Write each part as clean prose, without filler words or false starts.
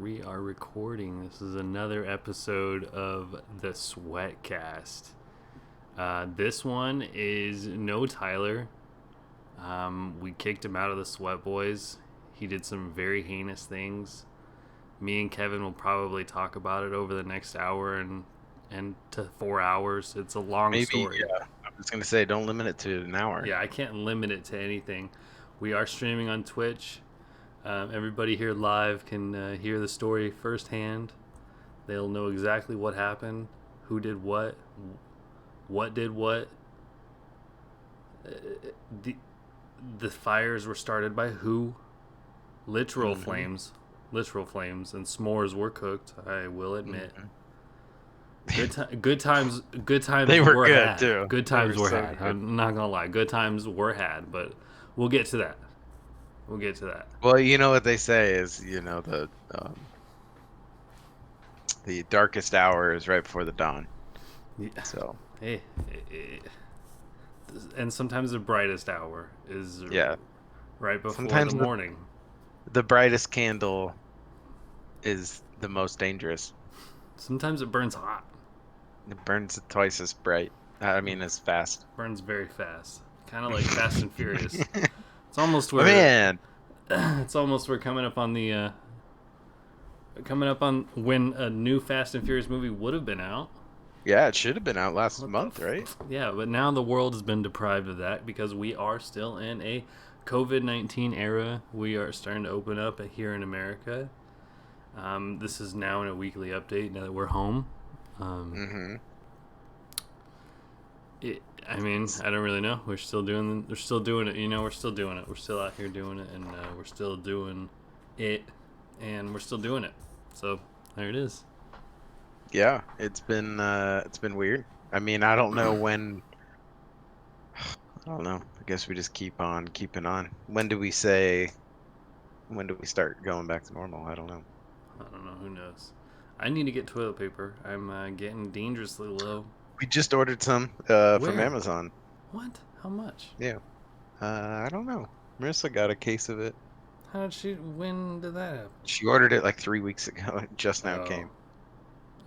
We are recording. This is another episode of the SWETKAST. This one is no Tyler. We kicked him out of the Sweat Boys. He did some very heinous things. Me and Kevin will probably talk about it over the next hour and to 4 hours. It's a long story. Yeah. I was going to say, don't limit it to an hour. Yeah, I can't limit it to anything. We are streaming on Twitch. Everybody here live can hear the story firsthand. They'll know exactly what happened, who did what did what. The fires were started by who? Literal flames, and s'mores were cooked. I will admit. Good times. They were good had. too. Good times were so had. good. I'm not gonna lie. Good times were had, but we'll get to that. Well, you know what they say is, the darkest hour is right before the dawn. Yeah. So Hey, and sometimes the brightest hour is right before sometimes the morning. The brightest candle is the most dangerous. Sometimes it burns hot. It burns twice as bright. As fast. Burns very fast, kind of like Fast and Furious. It's almost where we're coming up on when a new Fast and Furious movie would have been out. Yeah, it should have been out last month, right? Yeah, but now the world has been deprived of that because we are still in a COVID-19 era. We are starting to open up here in America. This is now in a weekly update now that we're home. I don't really know. We're still doing it. We're still doing it. We're still out here doing it, and we're still doing it, and we're still doing it. So there it is. Yeah, it's been weird. I don't know when. I don't know. I guess we just keep on keeping on. When do we start going back to normal? I don't know. Who knows? I need to get toilet paper. I'm getting dangerously low. We just ordered some from Amazon. What? How much? Yeah. I don't know. Marissa got a case of it. When did that happen? She ordered it like 3 weeks ago. It just now came.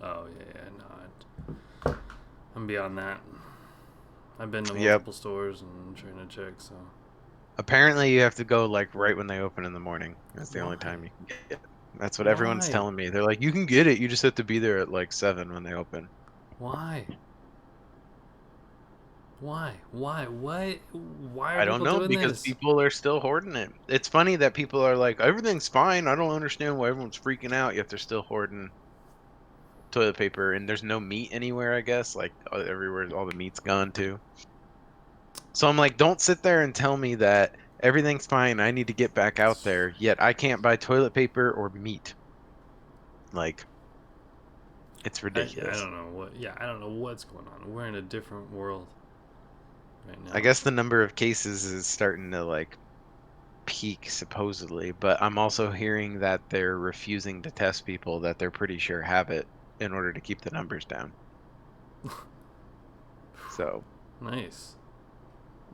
Oh, yeah, no. I'm beyond that. I've been to multiple stores and trying to check, so. Apparently you have to go like right when they open in the morning. That's the only time you can get it. That's what everyone's telling me. They're like, you can get it. You just have to be there at like 7 when they open. Why? Why? Why I don't know, because people are still hoarding it. It's funny that people are like, everything's fine. I don't understand why everyone's freaking out, yet they're still hoarding toilet paper, and there's no meat anywhere, I guess. Like everywhere, all the meat's gone too. So I'm like, don't sit there and tell me that everything's fine. I need to get back out there, yet I can't buy toilet paper or meat. Like, it's ridiculous. I don't know what's going on. We're in a different world right now. I guess the number of cases is starting to like peak supposedly, but I'm also hearing that they're refusing to test people that they're pretty sure have it in order to keep the numbers down. So nice.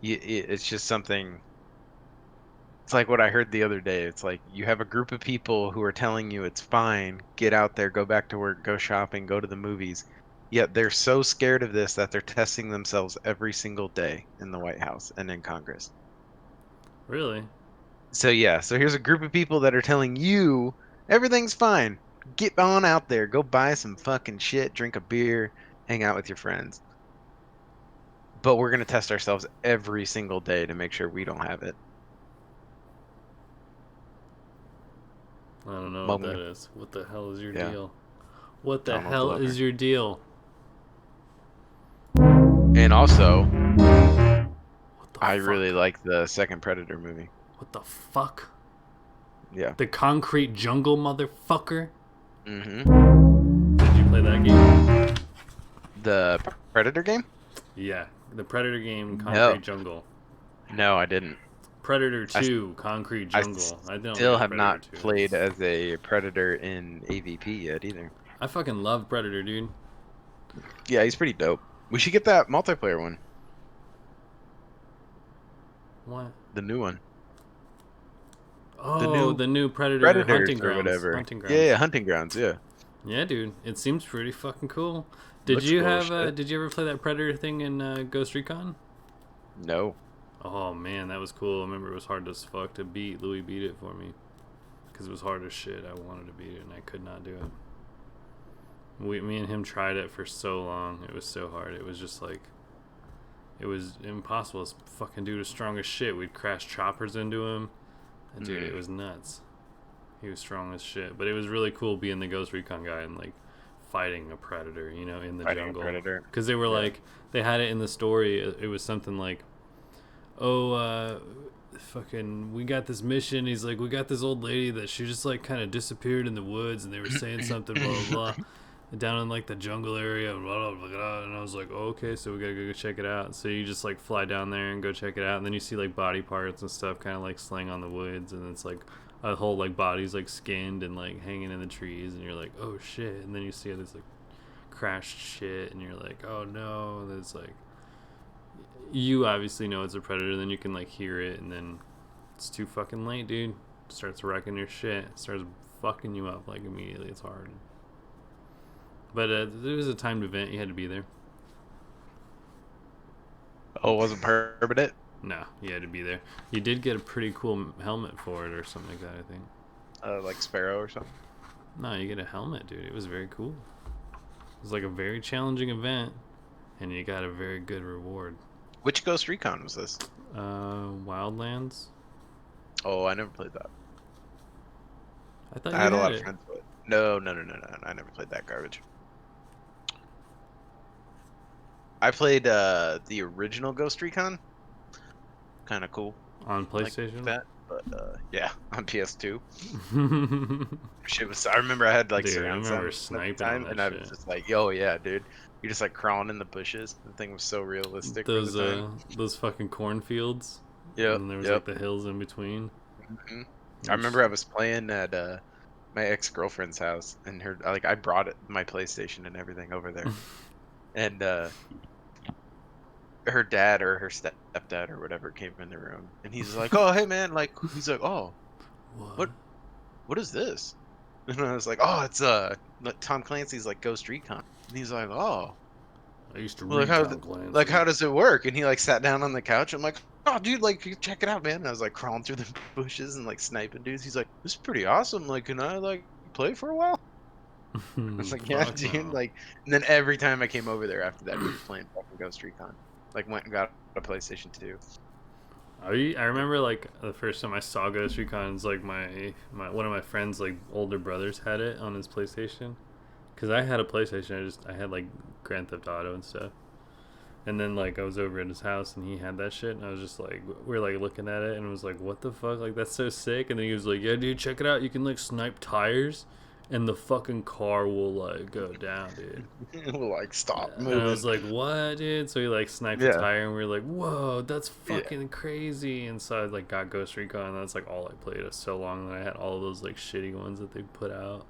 It's just something. It's like what I heard the other day. It's like you have a group of people who are telling you it's fine, get out there, go back to work, go shopping, go to the movies. Yet they're so scared of this that they're testing themselves every single day in the White House and in Congress. Really? So here's a group of people that are telling you everything's fine. Get on out there, go buy some fucking shit, drink a beer, hang out with your friends. But we're going to test ourselves every single day to make sure we don't have it. I don't know what that is. What the hell is your deal? What the Donald hell Glover. is your deal? And also, I really like the second Predator movie. What the fuck? Yeah. The concrete jungle, motherfucker? Mm-hmm. Did you play that game? The Predator game? Yeah. The Predator game, Concrete Jungle. No, I didn't. Predator 2, Concrete Jungle. I still have not played as a Predator in AVP yet either. I fucking love Predator, dude. Yeah, he's pretty dope. We should get that multiplayer one. What? The new one. Oh, the new Predator Predators hunting or grounds. whatever. Hunting grounds. Yeah, hunting grounds. Yeah. Yeah, dude. It seems pretty fucking cool. Looks cool, Did you ever play that Predator thing in Ghost Recon? No. Oh man, that was cool. I remember it was hard as fuck to beat. Louis beat it for me because it was hard as shit. I wanted to beat it and I could not do it. Me and him tried it for so long. It was so hard. It was just like, it was impossible. This fucking dude was strong as shit. We'd crash choppers into him. And dude, it was nuts. He was strong as shit. But it was really cool being the Ghost Recon guy and like fighting a predator, you know, in the jungle. Because they were like, they had it in the story. It was something like, oh, fucking, we got this mission. He's like, we got this old lady that she just like kind of disappeared in the woods, and they were saying something, blah blah blah, down in like the jungle area, blah blah blah. And I was like, oh, okay, so we gotta go check it out. So you just like fly down there and go check it out, and then you see like body parts and stuff, kind of like slaying on the woods, and it's like a whole like body's like skinned and like hanging in the trees, and you're like, oh shit, and then you see this like crashed shit, and you're like, oh no, there's like, you obviously know it's a predator, then you can like hear it, and then it's too fucking late, dude. It starts wrecking your shit. It starts fucking you up like immediately. It's hard. But there was a timed event. You had to be there. Oh, it wasn't permanent? No, you had to be there. You did get a pretty cool helmet for it or something like that, I think. Like Sparrow or something? No, you get a helmet, dude. It was very cool. It was like a very challenging event, and you got a very good reward. Which Ghost Recon was this? Wildlands. Oh, I never played that. I thought I had a lot of friends with it. No. I never played that garbage. I played the original Ghost Recon. Kind of cool. On PlayStation? Like that, but yeah, on PS2. Shit was. I remember I had like surround sound sniping time, and I was just like, "Yo, yeah, dude." You're just like crawling in the bushes. The thing was so realistic. Those fucking cornfields. Yeah. And there was like the hills in between. Mm-hmm. I remember I was playing at my ex-girlfriend's house, and I brought my PlayStation and everything over there, and her dad or her stepdad or whatever came in the room, and he's like, "Oh, hey man," like he's like, "Oh, what is this?" And I was like, "Oh, it's Tom Clancy's like Ghost Recon." And he's like, "Oh, I used to read Tom Clancy. Like, how does it work?" And he like sat down on the couch. I'm like, "Oh, dude, like check it out, man." And I was like crawling through the bushes and like sniping dudes. He's like, "This is pretty awesome. Like, can I like play for a while?" I was like, "Yeah, dude." No. Like, and then every time I came over there after that, we were playing fucking Ghost Recon. Like, went and got a PlayStation 2. I remember like the first time I saw Ghost Recon, it's like my one of my friends' like older brothers had it on his PlayStation, because I had a PlayStation. I had like Grand Theft Auto and stuff, and then like I was over at his house and he had that shit, and I was just like, we were like looking at it and it was like, what the fuck, like that's so sick. And then he was like, yeah dude, check it out, you can like snipe tires and the fucking car will like go down, dude. It will like stop moving. And I was like, what, dude? So he like sniped the tire, and we were like, whoa, that's fucking crazy. And so I like got Ghost Recon, and that's like all I played. It was so long that I had all of those like shitty ones that they put out.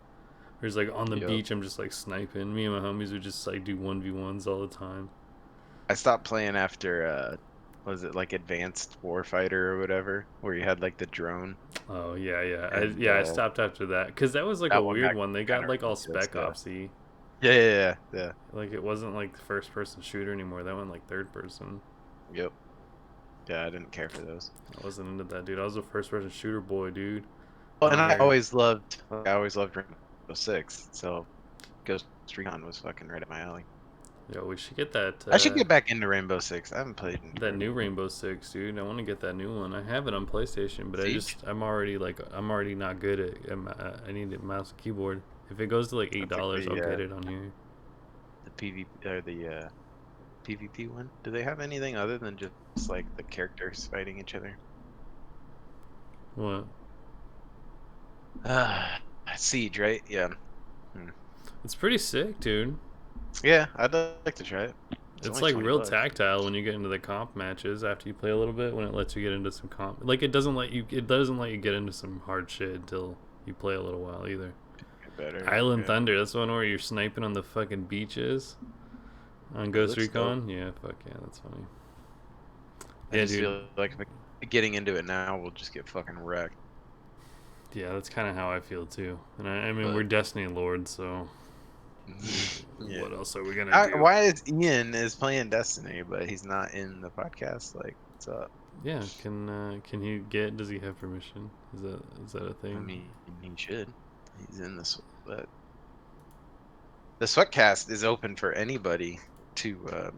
Whereas like on the beach, I'm just like sniping. Me and my homies would just like do 1v1s all the time. I stopped playing after was it like Advanced Warfighter or whatever, where you had like the drone? Oh yeah. I stopped after that because that was like a weird one. They got like all Spec Ops-y. Yeah. Like it wasn't like the first person shooter anymore. That went like third person. Yep. Yeah, I didn't care for those. I wasn't into that, dude. I was a first person shooter boy, dude. Well, and I always loved Rainbow Six, so Ghost Recon was fucking right up my alley. Yo, we should get that. I should get back into Rainbow Six. I haven't played that new Rainbow Six, dude. I want to get that new one. I have it on PlayStation, but I'm already not good at. I need a mouse and keyboard. If it goes to like $8, I'll get it on here. The PvP one. Do they have anything other than just like the characters fighting each other? What? Siege, right? Yeah. It's pretty sick, dude. Yeah, I'd like to try it. It's like real tactile when you get into the comp matches after you play a little bit, when it lets you get into some comp. Like it doesn't let you get into some hard shit until you play a little while either. Island Thunder, that's the one where you're sniping on the fucking beaches on Ghost Recon. Dope. Yeah, fuck yeah, that's funny. I just feel like getting into it now will just get fucking wrecked. Yeah, that's kind of how I feel too. And I mean, But, we're Destiny Lords, so yeah. what else are we gonna do? Why is Ian is playing Destiny, but he's not in the podcast? Like, what's up? Yeah, can he get? Does he have permission? Is that a I thing? mean, he should. He's in this, but the Sweatcast is open for anybody to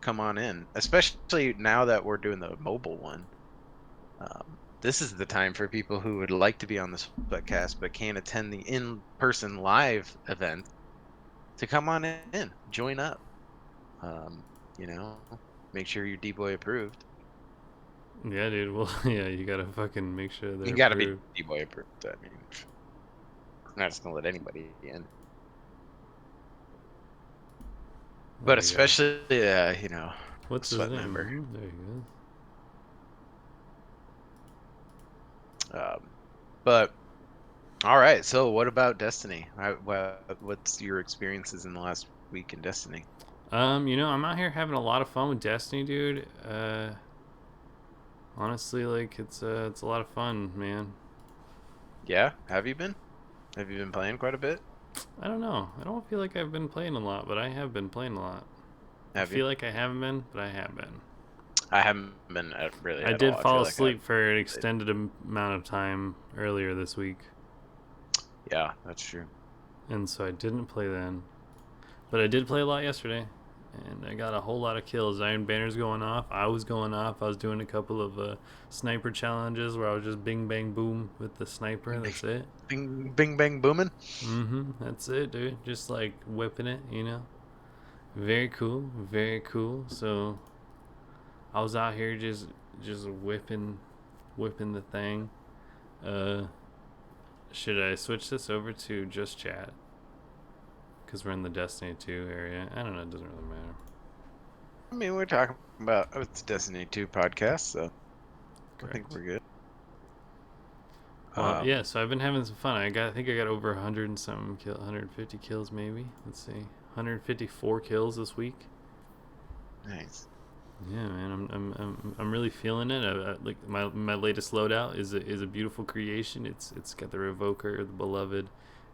come on in, especially now that we're doing the mobile one. This is the time for people who would like to be on the Sweatcast but can't attend the in-person live event to come on in, join up. Um, you know, make sure you're D-Boy approved. Yeah, dude. Well, yeah, you gotta fucking make sure You they're got to be approved. D-Boy approved. I mean, I'm not just gonna let anybody in. There But you go. especially, you know, a What's his Sweat member. name? There you But all right, so what about Destiny? What's your experiences in the last week in Destiny? go. I'm out here having a lot of fun with Destiny, dude. Honestly, like it's a lot of fun, man. Yeah, have you been? Have you been playing quite a bit? I don't know. I don't feel like I've been playing a lot, but I have been playing a lot. I Have you? feel like I haven't been, but I have been. I haven't been really I at did all. I feel fall like I've asleep for an played. extended amount of time earlier this week, Yeah, that's true. and so I didn't play then. But I did play a lot yesterday, and I got a whole lot of kills. Iron Banner's going off. I was going off. I was doing a couple of sniper challenges where I was just bing bang boom with the sniper. That's it. Bing, bing, bang, booming. That's it, dude. Just like whipping it, you know. Very cool. Very cool. So I was out here just whipping the thing. Uh, should I switch this over to just chat? Because we're in the Destiny 2 area. I don't know. It doesn't really matter. I mean, we're talking about it's Destiny 2 podcast, so I think Correct. we're good. Well, yeah. So I've been having some fun. I think I got over 100 and something 150 kills maybe. Let's see, 154 kills this week. Nice. Yeah, man. I'm really feeling it. Like my latest loadout is a beautiful creation. It's got the Revoker, the Beloved,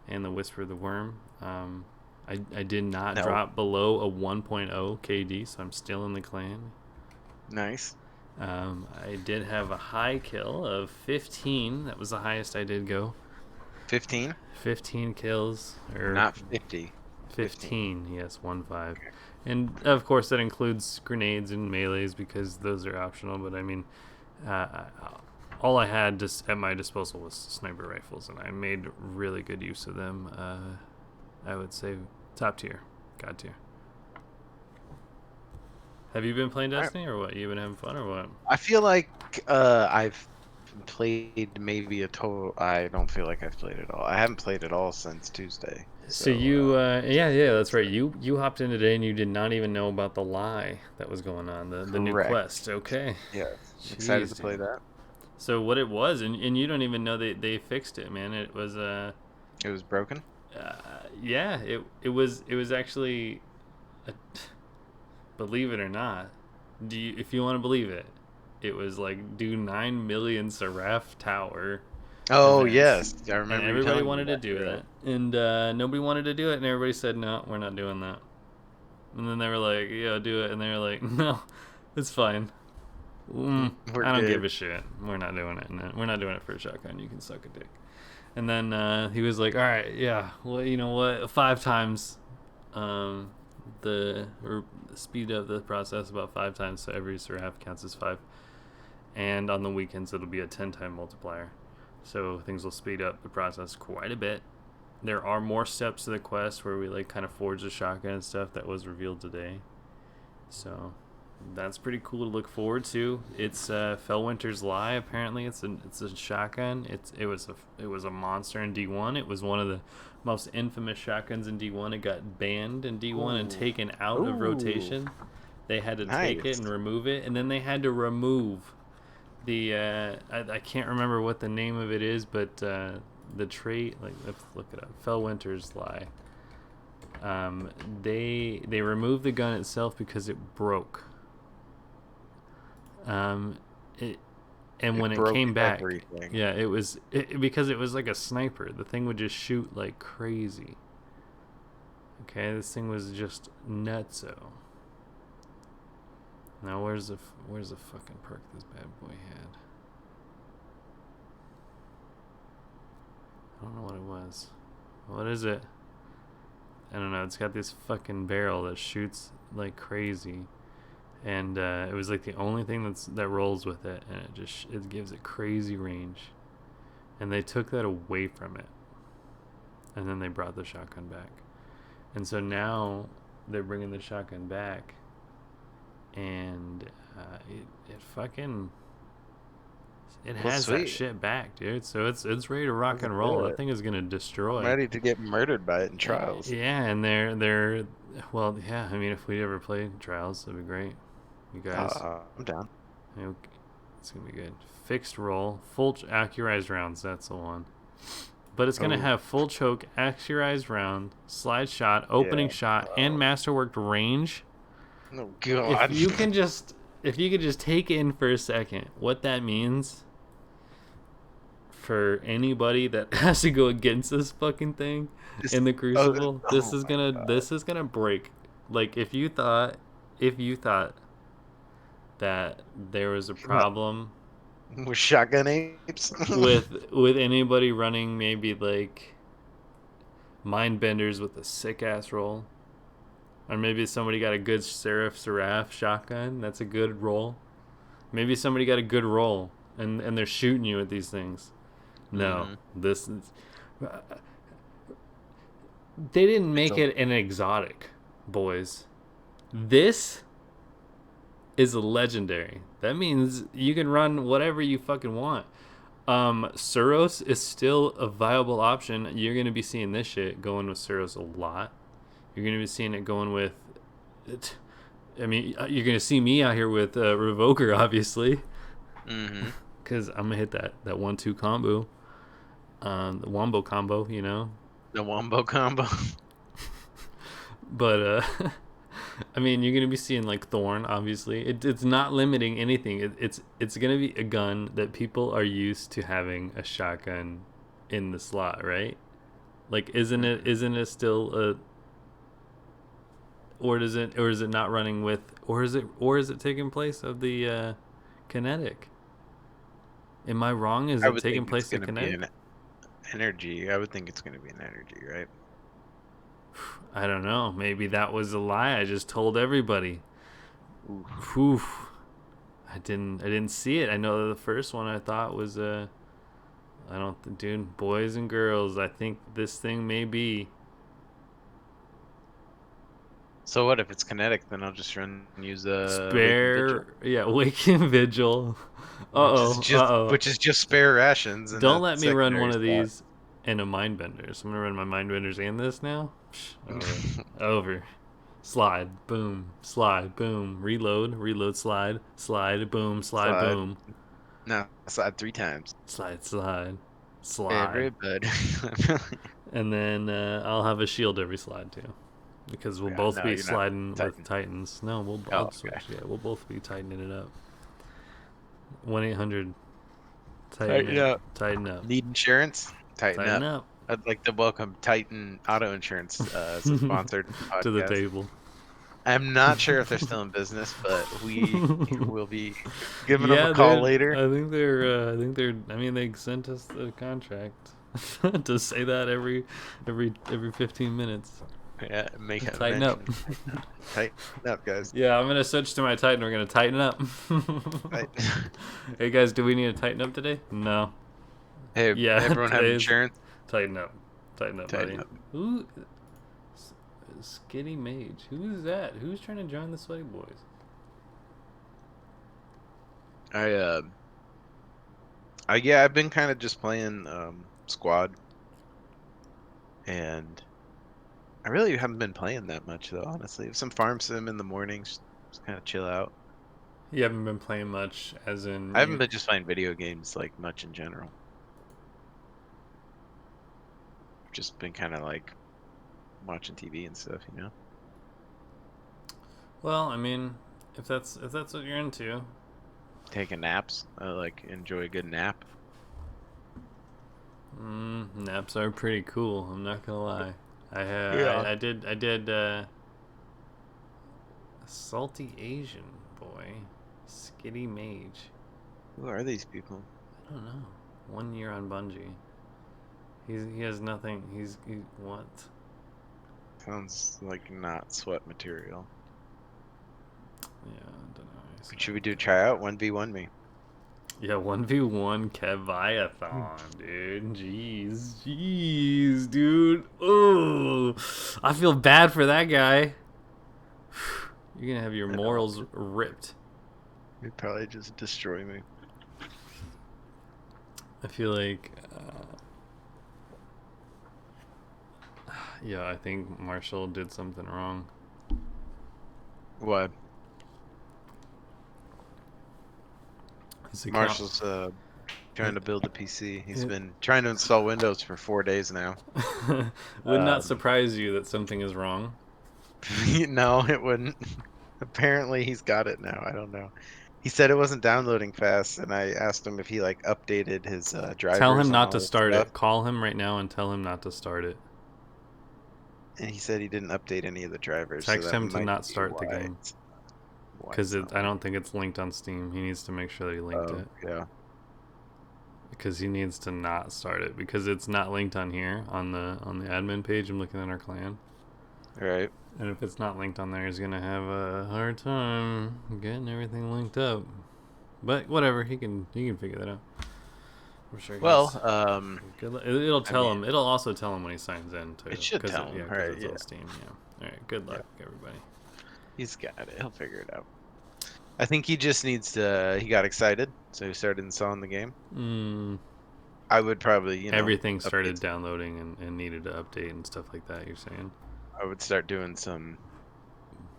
and the Whisper of the Worm. I did not No. drop below a 1.0 KD, so I'm still in the clan. Nice. I did have a high kill of 15. That was the highest I did go. 15? 15 kills. Not 50. 15, yes, 1-5. And of course, that includes grenades and melees because those are optional. But I mean, all I had just at my disposal was sniper rifles, and I made really good use of them. I would say top tier, god tier. Have you been playing Destiny or what? You been having fun or what? I feel like I've played maybe a total. I don't feel like I've played it all. I haven't played it all since Tuesday. So you, yeah, that's right. You hopped in today and you did not even know about the lie that was going on, the new quest. Okay. Yeah. Jeez, Excited to play that. So what it was, and you don't even know they fixed it, man. It was It was broken. Yeah, it was actually, believe it or not, if you want to believe it, it was like do 9 million Seraph Tower. Oh events. yes, I remember. And everybody wanted to do that, and nobody wanted to do it, and everybody said no, we're not doing that. And then they were like, yeah, do it, and they were like, no, it's fine. I don't give a shit. We're not doing it. And we're not doing it for a shotgun. You can suck a dick. And then he was like, all right, yeah, well, you know what? 5 times the speed of the process, about 5 times. So every Seraph counts as 5. And on the weekends, it'll be a 10-time multiplier. So things will speed up the process quite a bit. There are more steps to the quest where we like kind of forge the shotgun and stuff that was revealed today. So that's pretty cool to look forward to. It's Fellwinter's Lie. Apparently, it's a shotgun. It was a monster in D1. It was one of the most infamous shotguns in D1. It got banned in D1 and taken out of rotation. They had to take it and remove it, and then they had to remove the I can't remember what the name of it is, but the trait, like, let's look it up. Fellwinter's Lie. They removed the gun itself because it broke. It And when it broke came back, everything. yeah, because it was like a sniper. The thing would just shoot like crazy. Okay, this thing was just nutso. Now where's the fucking perk this bad boy had? I don't know what it was. What is it? I don't know. It's got this fucking barrel that shoots like crazy, and it was like the only thing that rolls with it, and it gives it crazy range. And they took that away from it, and then they brought the shotgun back, and so now they're bringing the shotgun back, and it fucking. It has that shit back, dude. So it's ready to rock and roll. That thing is gonna destroy. I'm ready to get murdered by it in trials. Yeah, and they're well, yeah. I mean, if we ever play trials, that'd be great. You guys, I'm down. It's gonna be good. Fixed roll, full accurized rounds. That's the one. But it's gonna have full choke, accurized round, slide shot, opening shot, and masterworked range. Oh god! If you could just take in for a second what that means for anybody that has to go against this fucking thing in the Crucible, this is gonna break. Like if you thought that there was a problem with shotgun apes with anybody running maybe like mind benders with a sick ass roll, or maybe somebody got a good Seraph shotgun, that's a good roll. Maybe somebody got a good roll and they're shooting you with these things. No, this is, they didn't make it an exotic, boys. This is a legendary. That means you can run whatever you fucking want. Suros is still a viable option. You're going to be seeing this shit going with Suros a lot. You're going to be seeing it going with it. I mean, you're going to see me out here with Revoker, obviously. Because I'm going to hit that 1-2 combo. The Wombo combo, you know? The Wombo combo. But, I mean, you're going to be seeing, like, Thorn, obviously. It's not limiting anything. It's going to be a gun that people are used to having a shotgun in the slot, right? Like, isn't it still a... Or is it not running with... Or is it taking place of the kinetic? Am I wrong? Is it taking place of kinetic? Energy. I would think it's going to be an energy, right? I don't know. Maybe that was a lie I just told everybody. Oof. I didn't see it. I know the first one I thought was dude, boys and girls, I think this thing may be. So what if it's kinetic? Then I'll just use a spare. Waking Vigil. Which is just spare rations. Don't let me run one of these and a Mindbender. So I'm gonna run my Mindbenders and this now. Over. Slide, boom, slide, boom, reload, slide, boom, slide, boom. No, slide 3 times. Slide. Everybody. And then I'll have a shield every slide too. Because we'll both be sliding with Titans. No, we'll switch. Yeah, we'll both be tightening it up. 1-800 Tighten up. Need insurance? Tighten up. I'd like to welcome Titan Auto Insurance as a sponsored podcast to the table. I'm not sure if they're still in business, but we will be giving them a call later. I think they're. I mean, they sent us the contract to say that every 15 minutes. Yeah, make it tighten up. Tighten up, guys. Yeah, I'm gonna switch to my Titan. We're gonna tighten up. Hey guys, do we need to tighten up today? No. Hey, everyone have insurance? Tighten up, buddy. Who? Skitty Mage. Who is that? Who's trying to join the Sweaty Boys? I've been kind of just playing squad, and I really haven't been playing that much though. Honestly, some farm sim in the mornings, just kind of chill out. You haven't been playing much, as in. I haven't been just playing video games like much in general. I've just been kind of like watching TV and stuff, you know. Well, I mean, if that's what you're into, taking naps. I like enjoy a good nap. Naps are pretty cool. I'm not gonna lie. Yeah. I did salty Asian boy, skitty mage. Who are these people? I don't know. 1 year on Bungie. He has nothing. He what? Sounds like not sweat material. Yeah, I don't know. Should we do tryout 1v1 me? Yeah, 1v1 Keviathon, dude. Jeez, dude. Oh, I feel bad for that guy. You're gonna have your morals ripped. He'd probably just destroy me. I feel like, yeah, I think Marshall did something wrong. What? Marshall's trying to build a PC. He's been trying to install Windows for 4 days now. Would not surprise you that something is wrong. No, it wouldn't. Apparently he's got it now. I don't know. He said it wasn't downloading fast, and I asked him if he like updated his drivers. Tell him not to start it. Call him right now and tell him not to start it. And he said he didn't update any of the drivers. Text him to not start the game. Because I don't think it's linked on Steam. He needs to make sure that he linked it. Yeah. Because he needs to not start it. Because it's not linked on here on the admin page. I'm looking at our clan. Right. And if it's not linked on there, he's gonna have a hard time getting everything linked up. But whatever, he can figure that out. I'm sure. It'll tell him. It'll also tell him when he signs in too. It should tell him, right? It's on Steam. Yeah. All right. Good luck, everybody. He's got it. He'll figure it out. I think he just needs to. He got excited, so he started installing the game. I would probably, everything started downloading and needed to update and stuff like that. You're saying? I would start doing some.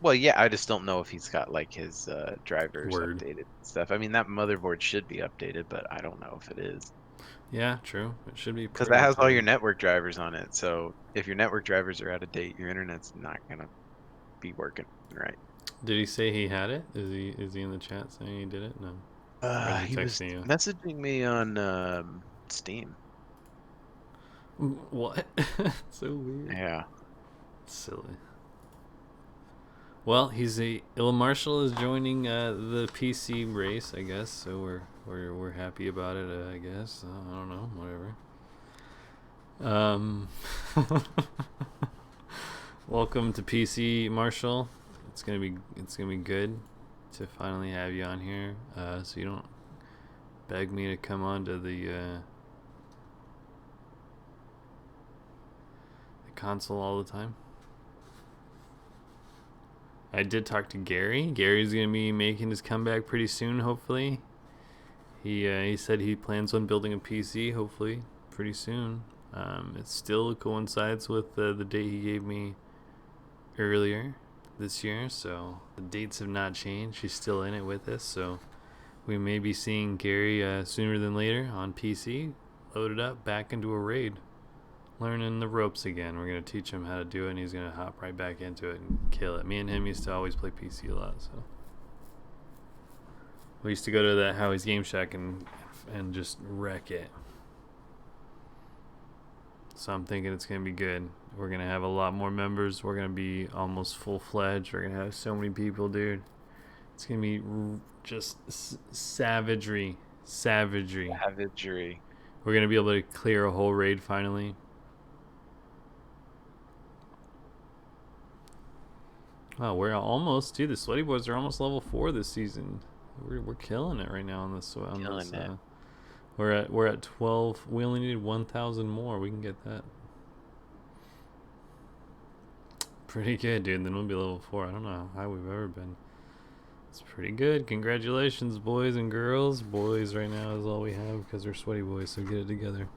Well, yeah, I just don't know if he's got like his drivers updated and stuff. I mean, that motherboard should be updated, but I don't know if it is. Yeah, true. It should be. Because that has all your network drivers on it. So if your network drivers are out of date, your internet's not gonna be working right. Did he say he had it? Is he in the chat saying he did it? No. He was messaging me on Steam. What? So weird. Yeah. Silly. Well, Marshall is joining the PC race, I guess. So we're happy about it, I guess. I don't know, whatever. Welcome to PC, Marshall. It's gonna be good to finally have you on here. So you don't beg me to come on to the console all the time. I did talk to Gary. Gary's gonna be making his comeback pretty soon, hopefully. He said he plans on building a PC, hopefully, pretty soon. It still coincides with the date he gave me earlier this year, so the dates have not changed. He's still in it with us, so we may be seeing Gary sooner than later on PC, loaded up back into a raid. Learning the ropes again. We're going to teach him how to do it, and he's going to hop right back into it and kill it. Me and him used to always play PC a lot, so we used to go to that Howie's Game Shack and just wreck it. So I'm thinking it's going to be good. We're going to have a lot more members. We're going to be almost full-fledged. We're going to have so many people, dude. It's going to be just savagery. We're going to be able to clear a whole raid finally. Wow, we're almost, dude. The Sweaty Boys are almost level 4 this season. We're killing it right now on this. We're at 12. We only need 1,000 more. We can get that. Pretty good, dude. Then we'll be level 4. I don't know how high we've ever been. It's pretty good. Congratulations, boys and girls. Boys right now is all we have because we're Sweaty Boys. So get it together.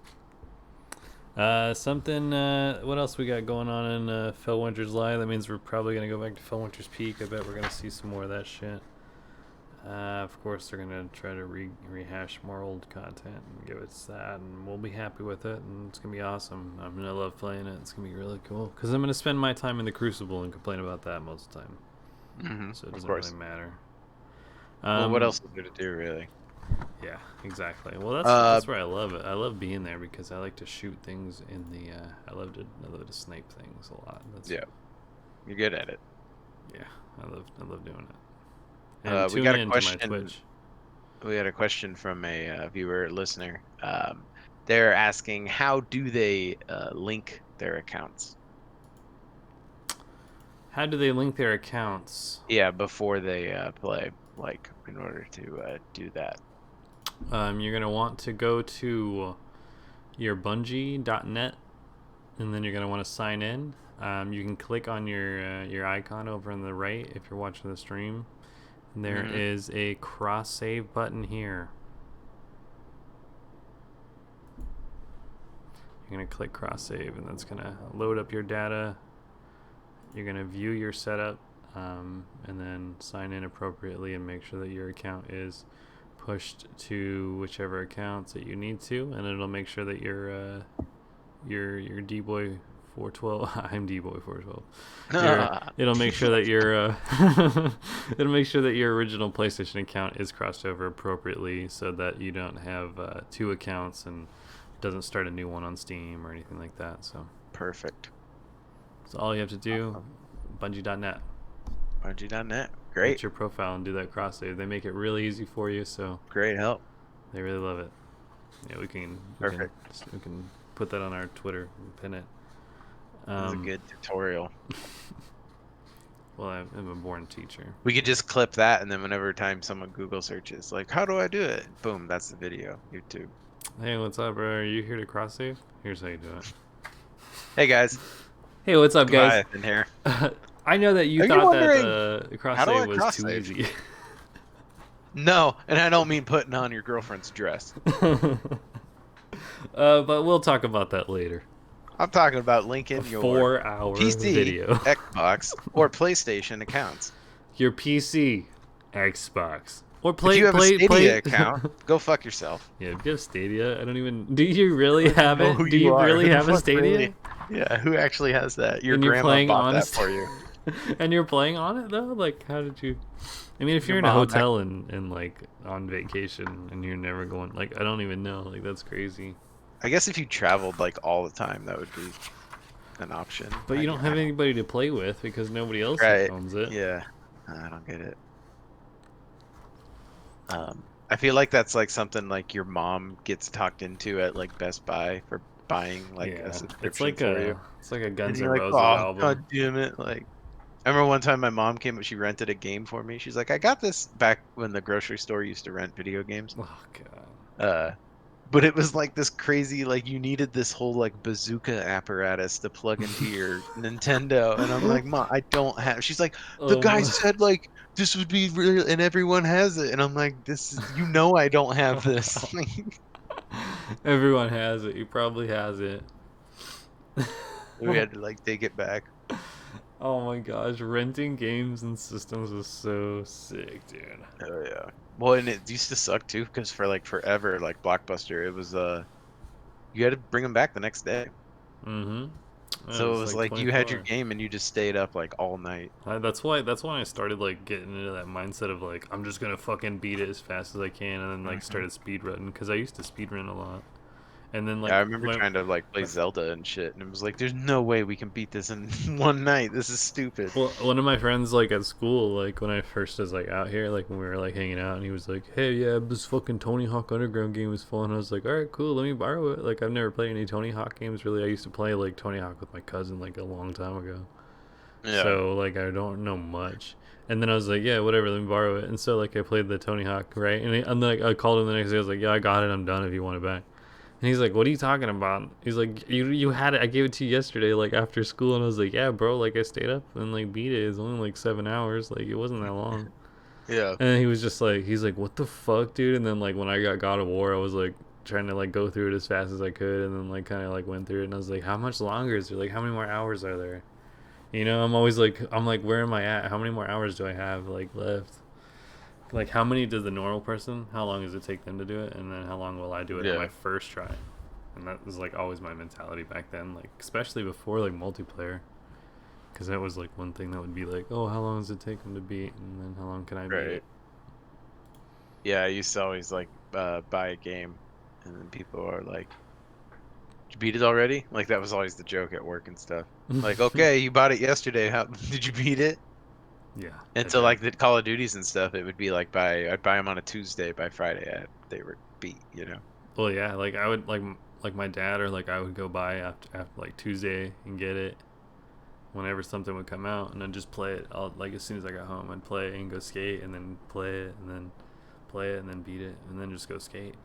What else we got going on in Fellwinter's Live? That means we're probably going to go back to Fellwinter's Peak. I bet we're going to see some more of that shit. Of course, they're going to try to rehash more old content and give us that, and we'll be happy with it, and it's going to be awesome. I'm going to love playing it. It's going to be really cool, because I'm going to spend my time in the Crucible and complain about that most of the time. Mm-hmm, so it doesn't really matter. Well, what else is there to do, really? Yeah, exactly. Well, that's where I love it. I love being there because I like to shoot things in the. I love to snipe things a lot. Yeah, you're good at it. Yeah, I love doing it. And We tune got a in to my question. Twitch. We had a question from a viewer listener. They're asking, how do they link their accounts? How do they link their accounts? Yeah, before they play, like in order to do that. You're gonna want to go to your Bungie.net, and then you're gonna want to sign in. You can click on your icon over on the right if you're watching the stream. And there is a cross save button here. You're gonna click cross save, and that's gonna load up your data. You're gonna view your setup, and then sign in appropriately and make sure that your account is pushed to whichever accounts that you need to, and it'll make sure that your D-Boy 412 I'm D-Boy 412. It'll make sure that your it'll make sure that your original PlayStation account is crossed over appropriately so that you don't have two accounts and doesn't start a new one on Steam or anything like that. So perfect. So all you have to do, Bungie.net. Bungie.net. Great. Get your profile and do that cross save. They make it really easy for you. So great help. They really love it. Yeah, we can put that on our Twitter and pin it. That's a good tutorial. Well, I'm a born teacher. We could just clip that, and then whenever time someone Google searches, like, how do I do it? Boom, that's the video. YouTube. Hey, what's up, bro? Are you here to cross save? Here's how you do it. Hey, guys. Hey, what's up, guys? In here. I know that you thought that cross save was too easy. No, and I don't mean putting on your girlfriend's dress. But we'll talk about that later. I'm talking about linking your 4-hour PC, video. Xbox, or PlayStation accounts. Your PC, Xbox, or if you have a Stadia account, go fuck yourself. Yeah, if you have Stadia, I don't even. Do you really have it? Do you really have a Stadia? Really? Yeah, who actually has that? Your grandma bought that for you. And you're playing on it though? Like, how did you? I mean, if you're in a hotel and like on vacation and you're never going, like, I don't even know. Like, that's crazy. I guess if you traveled like all the time, that would be an option. But you don't have anybody to play with because nobody else owns it. Yeah, I don't get it. I feel like that's like something like your mom gets talked into at like Best Buy for buying like a subscription for you. It's like a Guns N' Like, Roses album. God damn it! Like, I remember one time my mom came, she rented a game for me. She's like, I got this back when the grocery store used to rent video games. Oh god. But it was like this crazy, like you needed this whole like bazooka apparatus to plug into your Nintendo, and I'm like, Mom, I don't have. She's like, the guy said like this would be real, and everyone has it, and I'm like, this is, I don't have this. Everyone has it. You probably has it. We had to like take it back. Oh my gosh, renting games and systems is so sick, dude. Oh yeah. Well, and it used to suck too, because for like forever, like Blockbuster, it was you had to bring them back the next day. Mm-hmm. Yeah, so it was like you had your game and you just stayed up like all night. That's when I started like getting into that mindset of like I'm just gonna fucking beat it as fast as I can, and then like started speedrunning because I used to speedrun a lot. And then, like, I remember trying to like play Zelda and shit, and it was like, "There's no way we can beat this in one night. This is stupid." Well, one of my friends, like at school, like when I first was like out here, like when we were like hanging out, and he was like, "Hey, yeah, this fucking Tony Hawk Underground game is fun." I was like, "All right, cool. Let me borrow it." Like I've never played any Tony Hawk games really. I used to play like Tony Hawk with my cousin like a long time ago. Yeah. So like I don't know much. And then I was like, "Yeah, whatever. Let me borrow it." And so like I played the Tony Hawk, right? And I'm like, I called him the next day. I was like, "Yeah, I got it. I'm done. If you want it back." And he's like, "What are you talking about?" He's like, you had it. I gave it to you yesterday, like after school." And I was like, "Yeah, bro. Like I stayed up and like beat it. It's only like 7 hours. Like it wasn't that long." Yeah. And he was just like, he's like, "What the fuck, dude?" And then like when I got God of War, I was like trying to like go through it as fast as I could, and then like kind of like went through it, and I was like, "How much longer is there? Like how many more hours are there?" You know, I'm like, where am I at? How many more hours do I have like left? Like, how many does the normal person, how long does it take them to do it? And then how long will I do it on my first try? And that was, like, always my mentality back then. Like, especially before, like, multiplayer. Because that was, like, one thing that would be like, oh, how long does it take them to beat? And then how long can I beat it? Yeah, I used to always like buy a game, and then people are like, "Did you beat it already?" Like that was always the joke at work and stuff. Like, okay, you bought it yesterday. How did you beat it? Yeah, And I so did. like the Call of Duties and stuff, it would be like I'd buy them on a Tuesday. By Friday, they were beat. You know. Well, yeah, like I would like my dad or like I would go by after like Tuesday and get it whenever something would come out, and then just play it. All like as soon as I got home, I'd play and go skate, and then play it, and then play it, and then beat it, and then just go skate.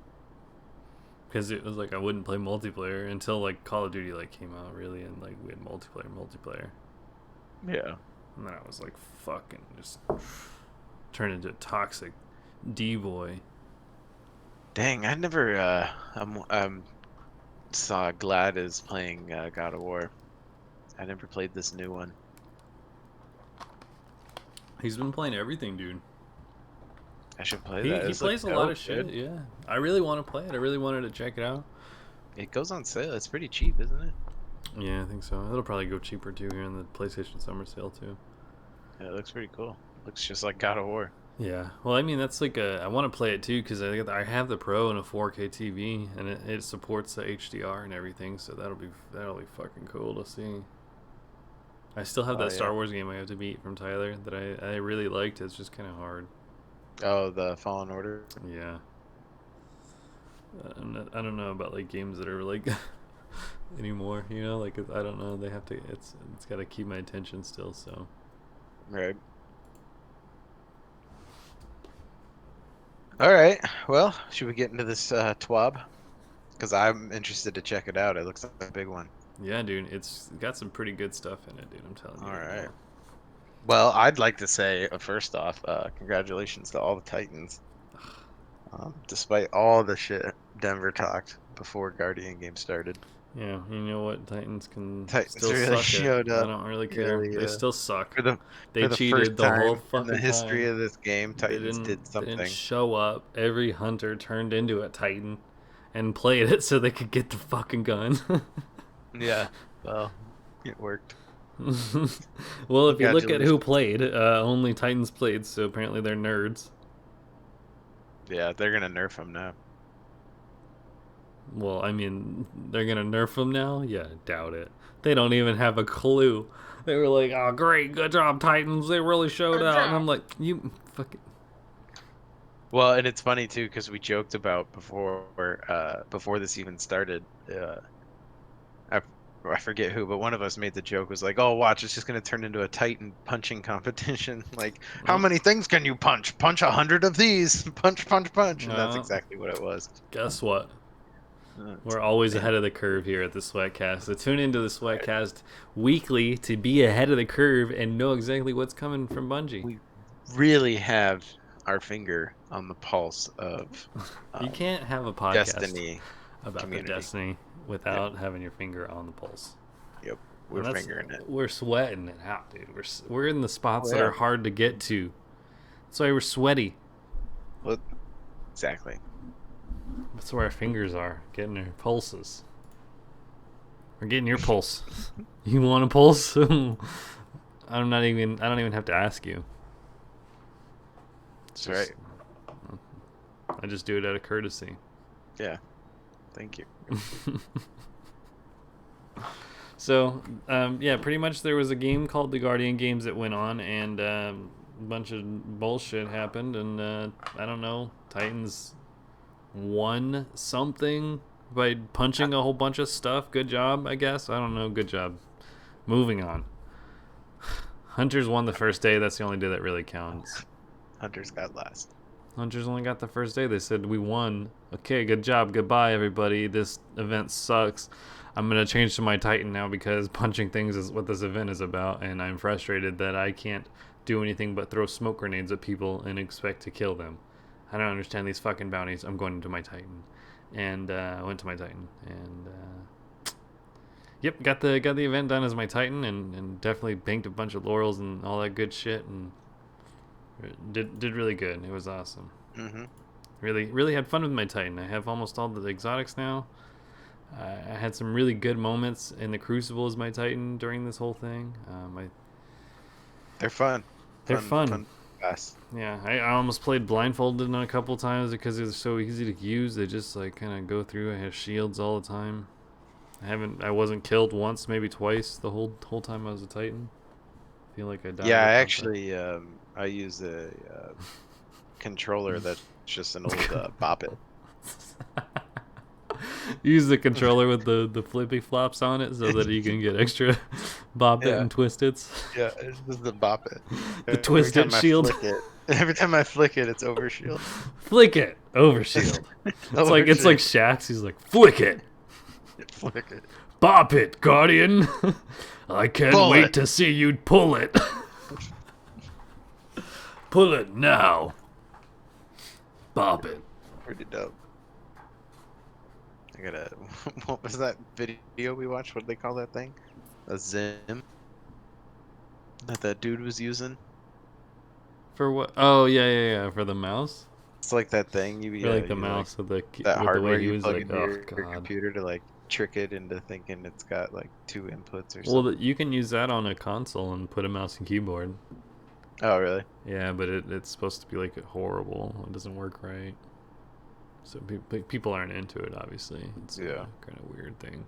Because it was like I wouldn't play multiplayer until like Call of Duty like came out really, and like we had multiplayer, Yeah. and then I was like fucking just turned into a toxic D boy. Dang, I never saw Glad is playing God of War. I never played this new one. He's been playing everything, dude. I should play He that. he This looks plays a lot dope, of shit. dude. Yeah, I really want to play it. I really wanted to check it out. It goes on sale. It's pretty cheap, isn't it? Yeah, I think so. It'll probably go cheaper too here in the PlayStation Summer Sale too. Yeah, it looks pretty cool. Looks just like God of War. Yeah, well, I mean that's like I want to play it too because I have the Pro and a 4K TV and it supports the HDR and everything, so that'll be fucking cool to see. I still have that Star Wars game I have to beat from Tyler that I really liked. It's just kind of hard. Oh, the Fallen Order. Yeah, I don't know about like games that are like anymore. You know, like I don't know. They have to. It's got to keep my attention still. So. Right. All right. Well, should we get into this TWAB? Because I'm interested to check it out. It looks like a big one. Yeah, dude. It's got some pretty good stuff in it, dude. I'm telling you. All right. Well, I'd like to say, first off, congratulations to all the Titans. Despite all the shit Denver talked before Guardian game started. Yeah, you know what? Titans still really suck showed it. up. I don't really care. Really, They still suck. for They the first cheated the whole time in fucking the history time. of this game, Titans did They didn't something. show up. Every hunter turned into a Titan and played it so they could get the fucking gun. Yeah, well, it worked. Well, if you look at who played, only Titans played, so apparently they're nerds. Yeah, they're gonna nerf them now. Well, I mean, they're gonna nerf them now? Yeah, doubt it. They don't even have a clue. They were like, "Oh, great, good job, Titans. They really showed out." And I'm like, "You fucking." Well, and it's funny too because we joked about before this even started. I forget who, but one of us made the joke was like, "Oh, watch, it's just gonna turn into a Titan punching competition. Like, how many things can you punch? Punch 100 of these. Punch, punch, punch." And that's exactly what it was. Guess what? We're always ahead of the curve here at the SWETKAST. So tune into the SWETKAST weekly to be ahead of the curve and know exactly what's coming from Bungie. We really have our finger on the pulse of you can't have a podcast Destiny about community. The Destiny without having your finger on the pulse. Yep, we're fingering it. We're sweating it out, dude. We're in the spots that are hard to get to. That's why we're sweaty. Well, exactly. That's where our fingers are, getting our pulses. We're getting your pulse. You want a pulse? I don't even have to ask you. That's right. I just do it out of courtesy. Yeah. Thank you. So, yeah, pretty much there was a game called the Guardian Games that went on, and a bunch of bullshit happened, and I don't know, Titans won something by punching a whole bunch of stuff. Good job, I guess. I don't know. Good job. Moving on. Hunters won the first day. That's the only day that really counts. Hunters got last. Hunters only got the first day. They said we won. Okay, good job. Goodbye, everybody. This event sucks. I'm going to change to my Titan now because punching things is what this event is about, and I'm frustrated that I can't do anything but throw smoke grenades at people and expect to kill them. I don't understand these fucking bounties. I'm going into my Titan. And I went to my Titan. And yep, got the event done as my Titan and definitely banked a bunch of laurels and all that good shit and did really good. It was awesome. Mm-hmm. Really had fun with my Titan. I have almost all the exotics now. I had some really good moments in the Crucible as my Titan during this whole thing. They're fun. They're fun. fast. Yeah, I almost played blindfolded a couple times because it's so easy to use. They just like kind of go through. I have shields all the time. I wasn't killed once, maybe twice the whole time I was a Titan. I feel like I Yeah, died a I couple. actually I use a controller that's just an old Bop It. Use the controller with the flippy flops on it so that you can get extra bop it Yeah, and twist it. yeah, it's just the Bop It. The Every twist it time I shield. flick it, every time I flick it, it's overshield. Flick it. Overshield. It's like Overshield. Shaxx. He's like, flick it. Flick it. Bop it, Guardian. I can't Pull wait it. to see you pull it. Pull it now. Bop it. Pretty dope. I gotta. What was that video we watched? What do they call that thing? A Zim that dude was using. For what? Oh yeah. For the mouse. It's like that thing For like the you like mouse with the that with the way hardware he you was plug like, into oh your god. computer to like trick it into thinking it's got like 2 inputs or Well, something. you can use that on a console and put a mouse and keyboard. Oh really? Yeah, but it's supposed to be like horrible. It doesn't work right. So people aren't into it. Obviously, it's Yeah. a kind of weird thing.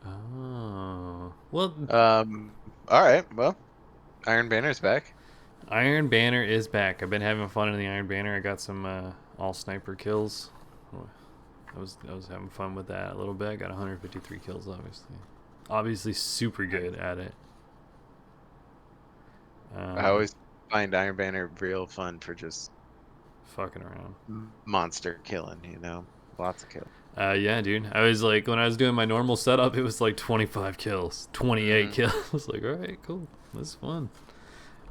Oh well. All right. Well, Iron Banner's back. Iron Banner is back. I've been having fun in the Iron Banner. I got some all sniper kills. I was having fun with that a little bit. I got 153 kills, obviously super good at it. I always find Iron Banner real fun for just fucking around, monster killing. Lots of kills. Yeah, dude. I was like, when I was doing my normal setup, it was like 25 kills, 28 kills. I was like, all right, cool, this is fun.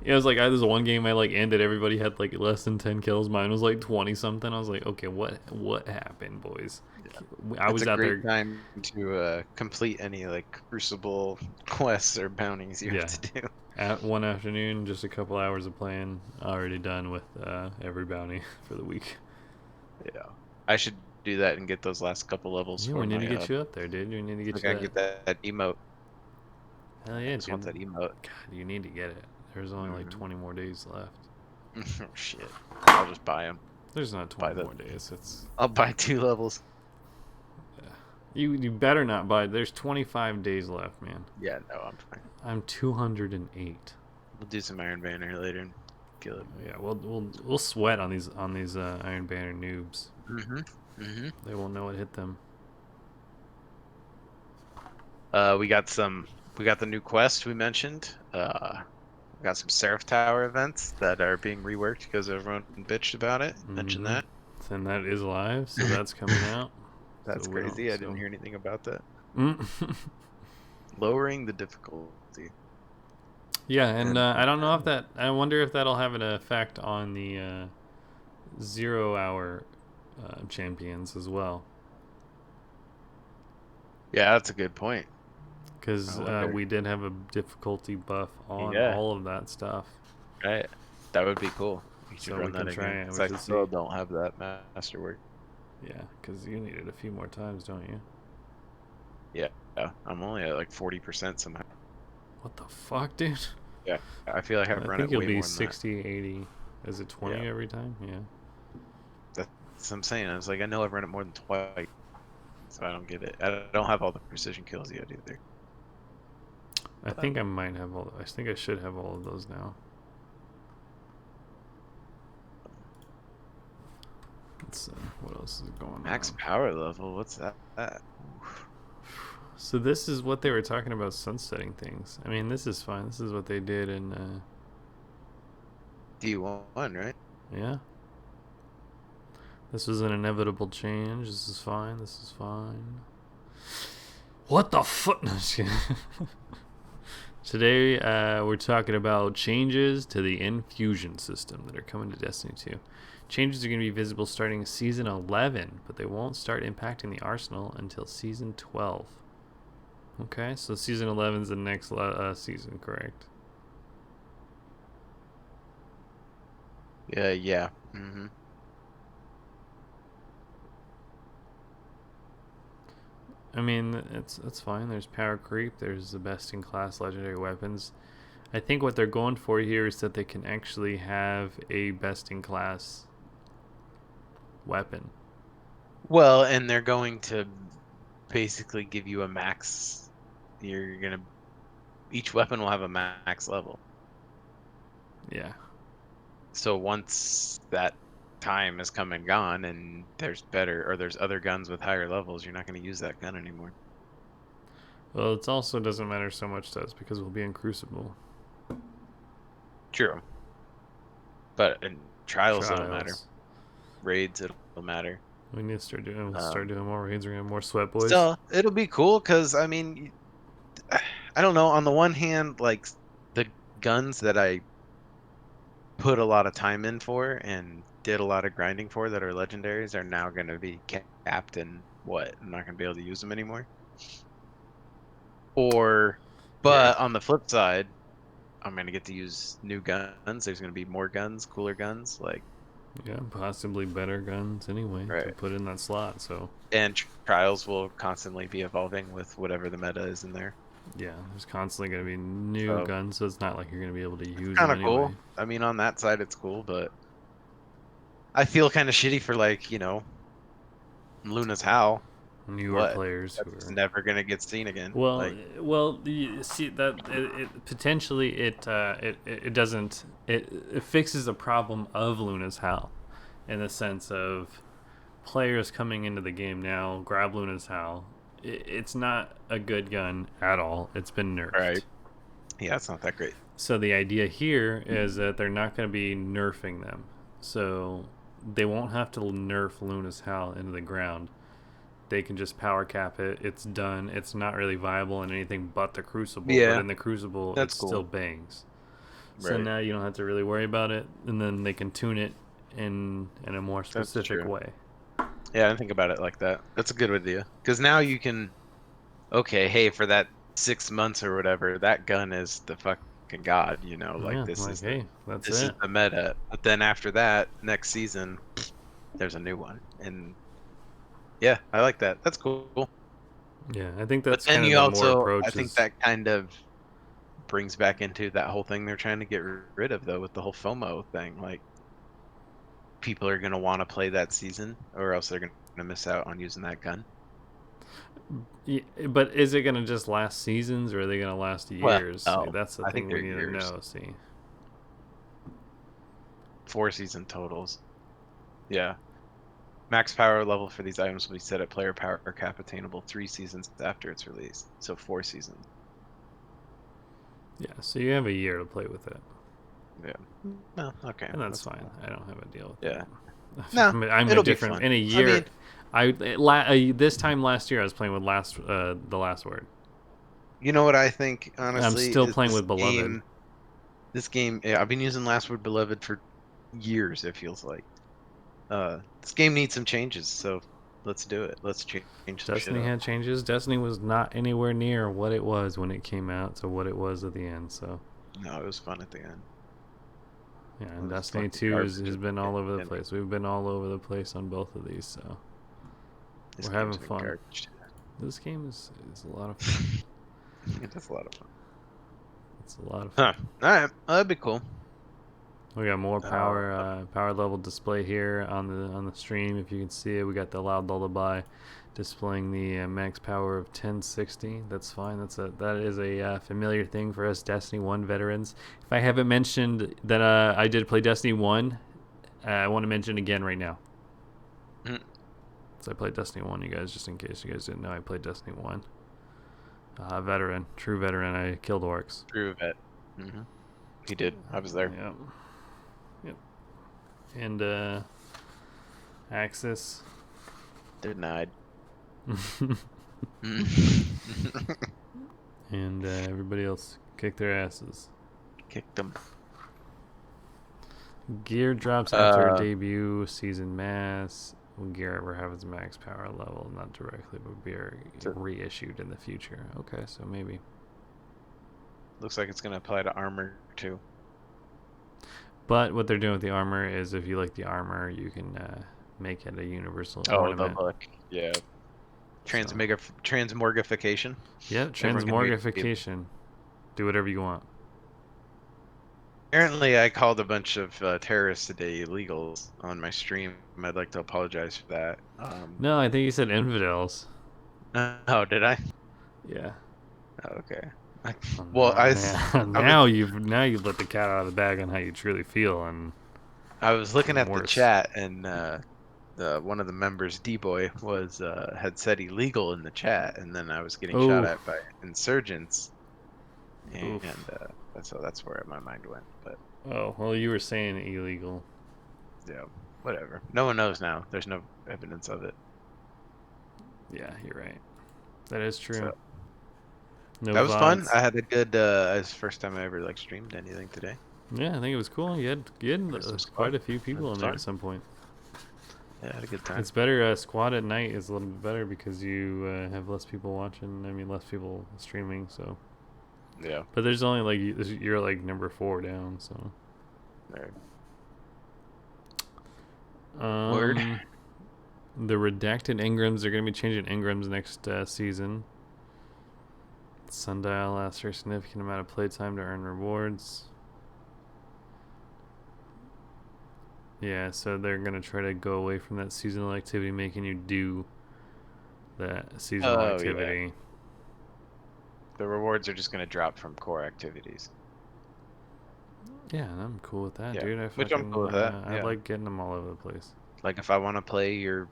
Yeah, it was like there's one game I like ended. Everybody had like less than 10 kills. Mine was like 20 something. I was like, okay, what happened, boys? Yeah. I was out there. It's a great time to complete any like Crucible quests or bounties you have to do. At one afternoon, just a couple hours of playing, already done with every bounty for the week. Yeah, I should do that and get those last couple levels. Yeah, we need to get you up there, dude. We need to get you. Get that emote. Hell yeah, I just want that emote. God, you need to get it. There's only like 20 more days left. Oh, shit. I'll just buy them. There's not 20 more days. I'll buy 2 levels. Yeah. You better not buy. There's 25 days left, man. Yeah, no, I'm fine. I'm 208. We'll do some Iron Banner later and kill it. Yeah, we'll sweat on these Iron Banner noobs. They won't know what hit them. We got the new quest we mentioned. We got some Seraph Tower events that are being reworked because everyone bitched about it. Mentioned that. And that is live, so that's coming out. That's so crazy. I didn't hear anything about that. Mm. Lowering the difficulty. Yeah, and I don't know if that. I wonder if that'll have an effect on the 0 hour champions as well. Yeah, that's a good point. Because we did have a difficulty buff on all of that stuff. Right. That would be cool. So we can try it. I still don't have that masterwork. Yeah, because you need it a few more times, don't you? Yeah. I'm only at like 40% somehow. What the fuck, dude? Yeah. I feel like I've run it way more than that. I think you'll be 60, 80. Is it 20 every time? Yeah. That's what I'm saying. I was like, I know I've run it more than twice. So I don't get it. I don't have all the precision kills yet either. I think I might have all. I think I should have all of those now. Let's see. What else is going on? Max power level? What's that? So this is what they were talking about, sunsetting things. I mean, this is fine. This is what they did in D1, right? Yeah. This was an inevitable change. This is fine. This is fine. What the fuck? No, just kidding. Today, we're talking about changes to the infusion system that are coming to Destiny 2. Changes are going to be visible starting Season 11, but they won't start impacting the arsenal until Season 12. Okay, so Season 11 is the next season, correct? Yeah. I mean, it's fine. There's power creep. There's the best in class legendary weapons. I think what they're going for here is that they can actually have a best-in-class weapon. Well, and they're going to basically give you a max. Each weapon will have a max level. Yeah. So once that time is come and gone, and there's other guns with higher levels, you're not going to use that gun anymore. Well, it also doesn't matter so much to us because we'll be in Crucible. True. But in trials, it'll matter. Raids, it'll matter. We need to start doing. We'll start doing more raids. We're gonna have more sweat boys. Still, it'll be cool because I mean, I don't know. On the one hand, like the guns that I put a lot of time in for and did a lot of grinding for that are legendaries are now going to be capped in what? I'm not going to be able to use them anymore. But on the flip side, I'm going to get to use new guns. There's going to be more guns, cooler guns, like possibly better guns anyway to put in that slot. So trials will constantly be evolving with whatever the meta is in there. Yeah, there's constantly going to be new guns, so it's not like you're going to be able to use them anyway. Kind of cool. I mean, on that side, it's cool, but I feel kind of shitty for Luna's Howl. Newer players who are never gonna get seen again. Well, you see that potentially it doesn't it fixes the problem of Luna's Howl, in the sense of players coming into the game now grab Luna's Howl. It's not a good gun at all. It's been nerfed. Right. Yeah, it's not that great. So the idea here is that they're not going to be nerfing them, so they won't have to nerf Luna's Howl into the ground. They can just power cap it. It's done. It's not really viable in anything but the Crucible. Yeah, but in the Crucible, it still bangs. Right. So now you don't have to really worry about it, and then they can tune it in a more specific way. Yeah, I didn't think about it like that. That's a good idea. Because now you can, hey, for that 6 months or whatever, that gun is the fucking god, this is the meta. But then after that, next season, there's a new one, and yeah, I like that. That's cool. Yeah, I think that's kind of the more approach. I think that kind of brings back into that whole thing they're trying to get rid of, though, with the whole FOMO thing. Like, people are going to want to play that season, or else they're going to miss out on using that gun. Yeah, but is it going to just last seasons, or are they going to last years? That's the thing we need to know. See, 4 season totals. Yeah. Max power level for these items will be set at player power cap attainable 3 seasons after its release. So 4 seasons. Yeah, so you have a year to play with it. Yeah. No, okay. And that's fine. I don't have a deal with that. No, I'm a different. In a year, this time last year I was playing with the last word. You know what I think, honestly? I'm still playing with Beloved. This game, I've been using Last Word Beloved for years, it feels like. This game needs some changes, so let's do it. Let's change some Destiny had changes. Destiny was not anywhere near what it was when it came out to what it was at the end. So no, it was fun at the end. Yeah, and Destiny 2 has been all over the place. We've been all over the place on both of these, so we're having fun. Garbage. This game is a lot of fun. It's a lot of fun. It's a lot of fun. All right, that'd be cool. We got more power level display here on the stream. If you can see it, we got the Loud Lullaby displaying the max power of 1060. That's fine. That is a familiar thing for us Destiny 1 veterans. If I haven't mentioned that I did play Destiny 1, I want to mention again right now. So I played Destiny 1, you guys, just in case you guys didn't know, I played Destiny 1. Veteran, true veteran. I killed orcs. True vet. Mm-hmm. He did. I was there. Yep. And Axis denied. And everybody else kicked their asses. Kicked them. Gear drops after debut season mass. Will gear ever have its max power level? Not directly, but be reissued in the future. Okay, so maybe. Looks like it's going to apply to armor too. But what they're doing with the armor is, if you like the armor, you can make it a universal ornament. The look. Yeah. Transmorgification. Yeah, transmorgification. Do whatever you want. Apparently, I called a bunch of terrorists today illegals on my stream. I'd like to apologize for that. No, I think you said infidels. Oh, did I? Yeah. Oh, okay. Well, Well, I was now you've let the cat out of the bag on how you truly feel, and I was it's looking even at the worse. chat, and one of the members, D-Boy, was had said illegal in the chat, and then I was getting shot Oh, at by insurgents, oof. and that's where my mind went. But Oh, well, you were saying illegal. yeah, whatever. No one knows now. There's no evidence of it. Yeah, you're right. That is So true. No that was fun. VODs. I had a good. It's the first time I ever like streamed anything today. Yeah, I think it was cool. You had There's some quite squad. a few It people was in there fun. at some point. Yeah, I had a good time. It's better. Squad at night is a little bit better because you have less people watching. I mean, less people streaming. So, Yeah. but there's only like you're like number 4 down. So, Right. Word. um, the redacted engrams. They're gonna be changing engrams next season. Sundial asks for a significant amount of playtime to earn rewards. Yeah, so they're gonna try to go away from that seasonal activity, making you do that seasonal Oh yeah. activity. The rewards are just gonna drop from core activities. Yeah, and I'm cool with that, Yeah. dude. Which I'm cool with that. I Yeah. like getting them all over the place. Like if I want to play your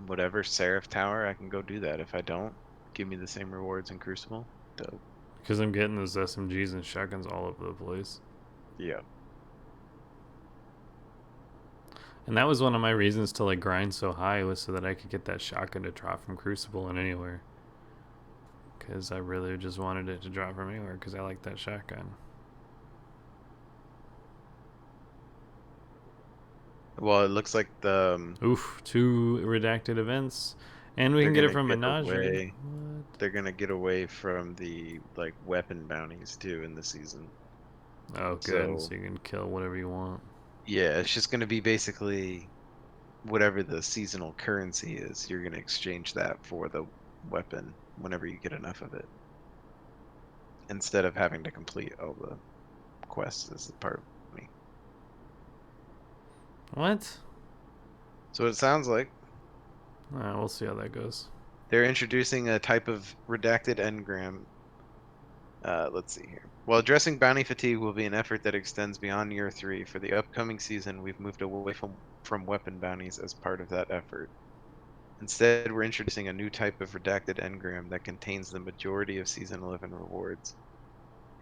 whatever Seraph Tower, I can go do that. If I don't, give me the same rewards in Crucible. Dope. Because I'm getting those SMGs and shotguns all over the place. Yeah. And that was one of my reasons to like grind so high, was so that I could get that shotgun to drop from Crucible and anywhere. Because I really just wanted it to drop from anywhere because I like that shotgun. Well, it looks like the Oof, 2 redacted events. And we they're can get it gonna from get Menagerie. away. What? They're gonna get away from the like weapon bounties too in the season. Oh, good. So So you can kill whatever you want. yeah, it's just gonna be basically whatever the seasonal currency is. You're gonna exchange that for the weapon whenever you get enough of it, instead of having to complete all the quests as a part of me. What? So it sounds like We'll see how that goes. they're introducing a type of redacted engram. Let's see here. While addressing bounty fatigue will be an effort that extends beyond year 3, for the upcoming season, we've moved away from weapon bounties as part of that effort. Instead, we're introducing a new type of redacted engram that contains the majority of Season 11 rewards.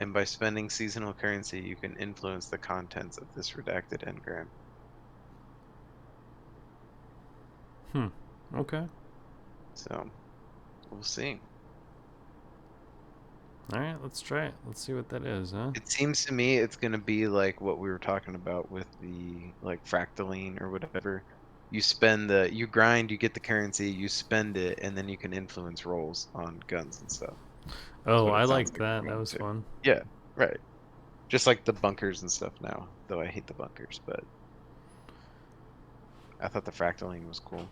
And by spending seasonal currency, you can influence the contents of this redacted engram. Okay. So, we'll see. Alright, let's try it. Let's see what that is, huh? It seems to me it's going to be like what we were talking about with the like fractaline or whatever. You grind, you get the currency, you spend it, and then you can influence rolls on guns and stuff. That's Oh, what I it sounds liked like it's that. That going was to. fun. Yeah, right. Just like the bunkers and stuff now, though I hate the bunkers, but I thought the fractaline was cool.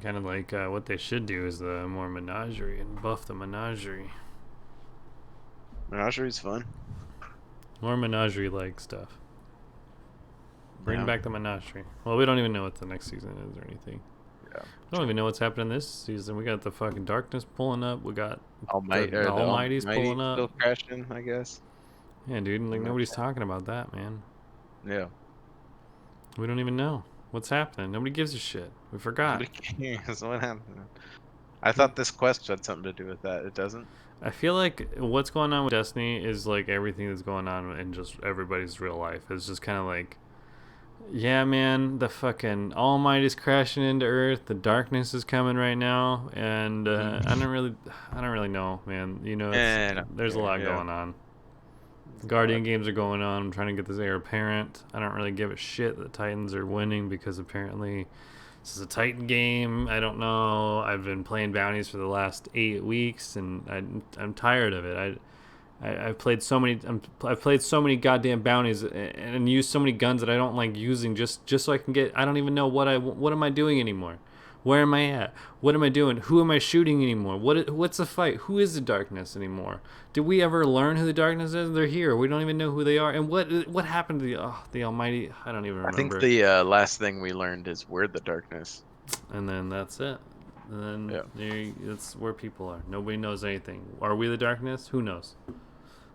Kind of like what they should do is the more menagerie and buff the menagerie. Menagerie's fun. More menagerie like stuff. Bring Yeah. back the menagerie. Well, we don't even know what the next season is or anything. Yeah. I don't even know what's happening this season. We got the fucking darkness pulling up. We got Almighty, the Almighty's pulling up. still crashing, I guess. Yeah, dude. Like I'm not nobody's sure. talking about that, man. Yeah. We don't even know what's happening. Nobody gives a shit. We forgot. What happened? I thought this quest had something to do with that. It doesn't. I feel like what's going on with Destiny is like everything that's going on in just everybody's real life. It's just kind of like, yeah, man, the fucking Almighty's crashing into Earth. The darkness is coming right now, and I don't really know, man. You know, there's a lot going on. Guardian games are going on. I'm trying to get this heir apparent. I don't really give a shit that Titans are winning because apparently this is a Titan game. I don't know. I've been playing bounties for the last 8 weeks, and I'm tired of it. I've played so many. I've played so many goddamn bounties and used so many guns that I don't like using just so I can get. I don't even know what am I doing anymore. Where am I at? What am I doing? Who am I shooting anymore? What's the fight? Who is the darkness anymore? Did we ever learn who the darkness is? They're here. We don't even know who they are. And what happened to the Almighty? I don't even remember. I think the last thing we learned is we're the darkness. And then that's it. And then that's where people are. Nobody knows anything. Are we the darkness? Who knows?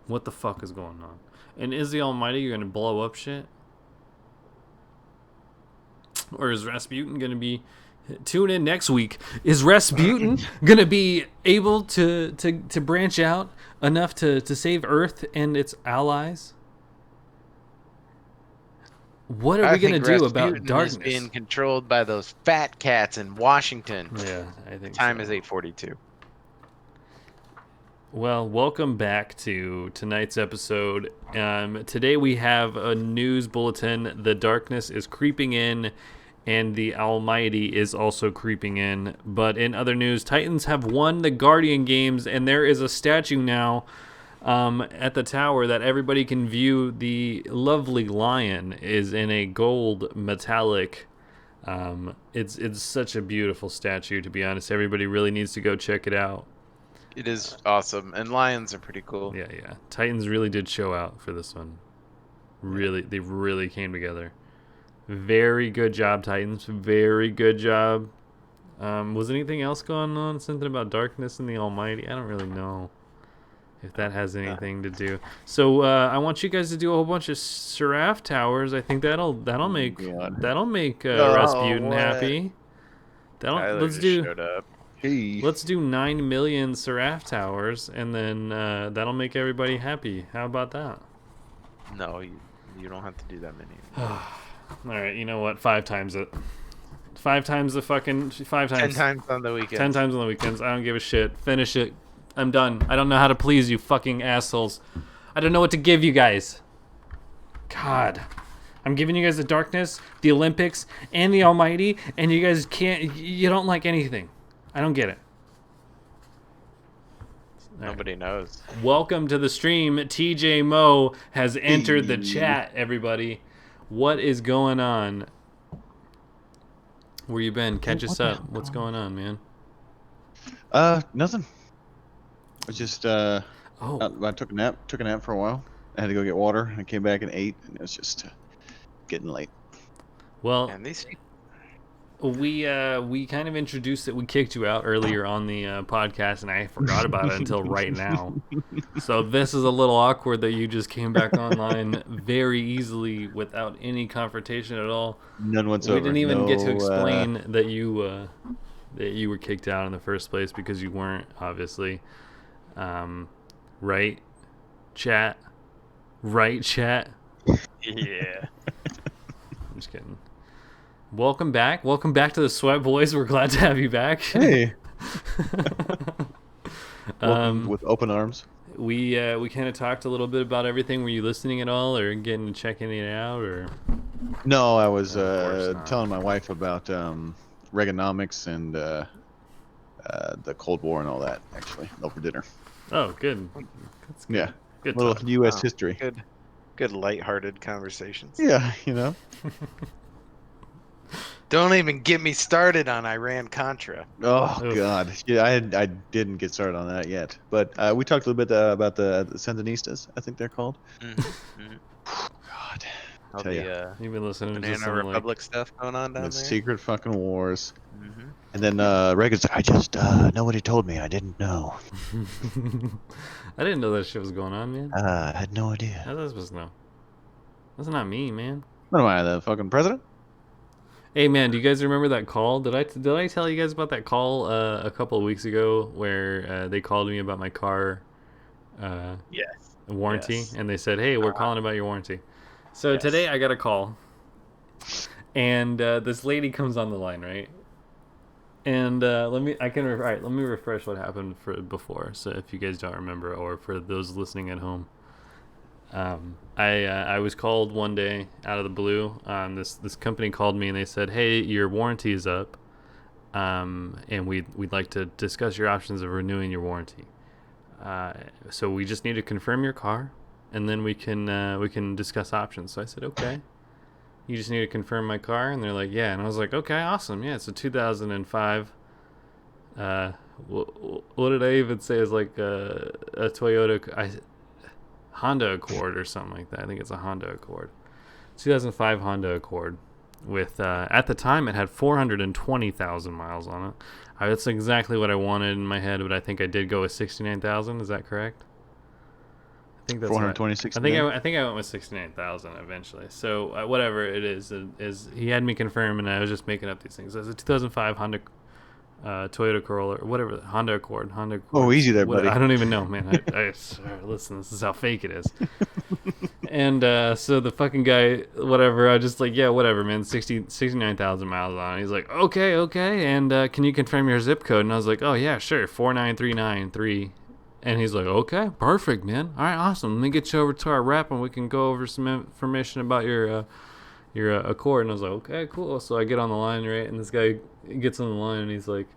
What the fuck is going on? And is the Almighty going to blow up shit? Or is Rasputin going to be... Tune in next week. Is Rasputin going to be able to branch out enough to save Earth and its allies? What are we going to do about darkness? Is being controlled by those fat cats in Washington. Yeah, I think time is 8:42. Well, welcome back to tonight's episode. Today we have a news bulletin. The darkness is creeping in, and the Almighty is also creeping in. But in other news, Titans have won the Guardian games, and there is a statue now at the tower that everybody can view. The lovely lion is in a gold metallic. It's such a beautiful statue, to be honest. Everybody really needs to go check it out. It is awesome, and lions are pretty cool. Yeah. Titans really did show out for this one. They really came together. Very good job, Titans. Very good job. Was anything else going on? Something about darkness and the Almighty? I don't really know if that has anything to do. So I want you guys to do a whole bunch of Seraph towers. I think that'll make Rasputin happy. Let's do. Showed up. Let's do 9 million Seraph towers, and then that'll make everybody happy. How about that? No, you don't have to do that many. All right, you know what? 5 times it. 5 times the fucking 5 times. 10 times on the weekends. 10 times on the weekends. I don't give a shit. Finish it. I'm done. I don't know how to please you fucking assholes. I don't know what to give you guys. God. I'm giving you guys the darkness, the Olympics, and the Almighty, and you guys you don't like anything. I don't get it. Nobody knows. Welcome to the stream. TJ Mo has entered the chat, everybody. What is going on? Where you been? Catch us up. What's going on, man? Nothing. I just I took a nap for a while. I had to go get water. I came back and ate, and it was just getting late. Well, and these we kind of introduced it. We kicked you out earlier on the podcast, and I forgot about it until right now. So this is a little awkward that you just came back online very easily without any confrontation at all. None whatsoever. We didn't even get to explain that you were kicked out in the first place because you weren't, obviously. Right, chat? Yeah. I'm just kidding. Welcome back to the Sweat Boys. We're glad to have you back. Hey. With open arms. We kind of talked a little bit about everything. Were you listening at all, or checking it out, or? No, I was telling my wife about Reaganomics and the Cold War and all that, actually, over dinner. Oh, good. That's good. Yeah. Good little talk. U.S. history. Good lighthearted conversations. Yeah, you know. Don't even get me started on Iran-Contra. Oh, God. Yeah, I didn't get started on that yet. But we talked a little bit about the Sandinistas, I think they're called. Mm-hmm. God. All the You've been listening to Banana Republic stuff going on down there? Secret fucking wars. Mm-hmm. And then Reagan's like, I just, nobody told me. I didn't know. I didn't know that shit was going on, man. I had no idea. How was I supposed to know? That's not me, man. What am I, the fucking president? Hey, man, do you guys remember that call? Did I tell you guys about that call a couple of weeks ago where they called me about my car warranty? Yes. And they said, hey, we're calling about your warranty. So today I got a call, and this lady comes on the line, right? And let me refresh what happened before, so if you guys don't remember, or for those listening at home. I was called one day out of the blue. This company called me and they said, hey, your warranty is up, and we'd like to discuss your options of renewing your warranty. So we just need to confirm your car, and then we can discuss options. So I said, okay. you just need to confirm my car? And they're like, yeah. And I was like, okay, awesome. Yeah, it's a 2005. What did I even say? It's like a Toyota, Honda Accord or something like that. I think it's a Honda Accord. 2005 Honda Accord with, at the time, it had 420,000 miles on it. That's exactly what I wanted in my head, but I think I did go with 69,000. Is that correct? I think that's 426. I think I went with 69,000 eventually. So whatever it is he had me confirm, and I was just making up these things. It's a 2005 Honda Toyota Corolla or whatever, Honda Accord. Oh, easy there, buddy. I don't even know, man. Listen, this is how fake it is. And so the fucking guy, whatever, I just like, yeah, whatever, man. 69,000 miles on it. He's like, okay, and can you confirm your zip code? And I was like, oh yeah, sure, 49393. And he's like, okay, perfect, man. All right, awesome. Let me get you over to our rep, and we can go over some information about your Accord. And I was like, okay, cool. So I get on the line, right? And this guy gets on the line, and he's like,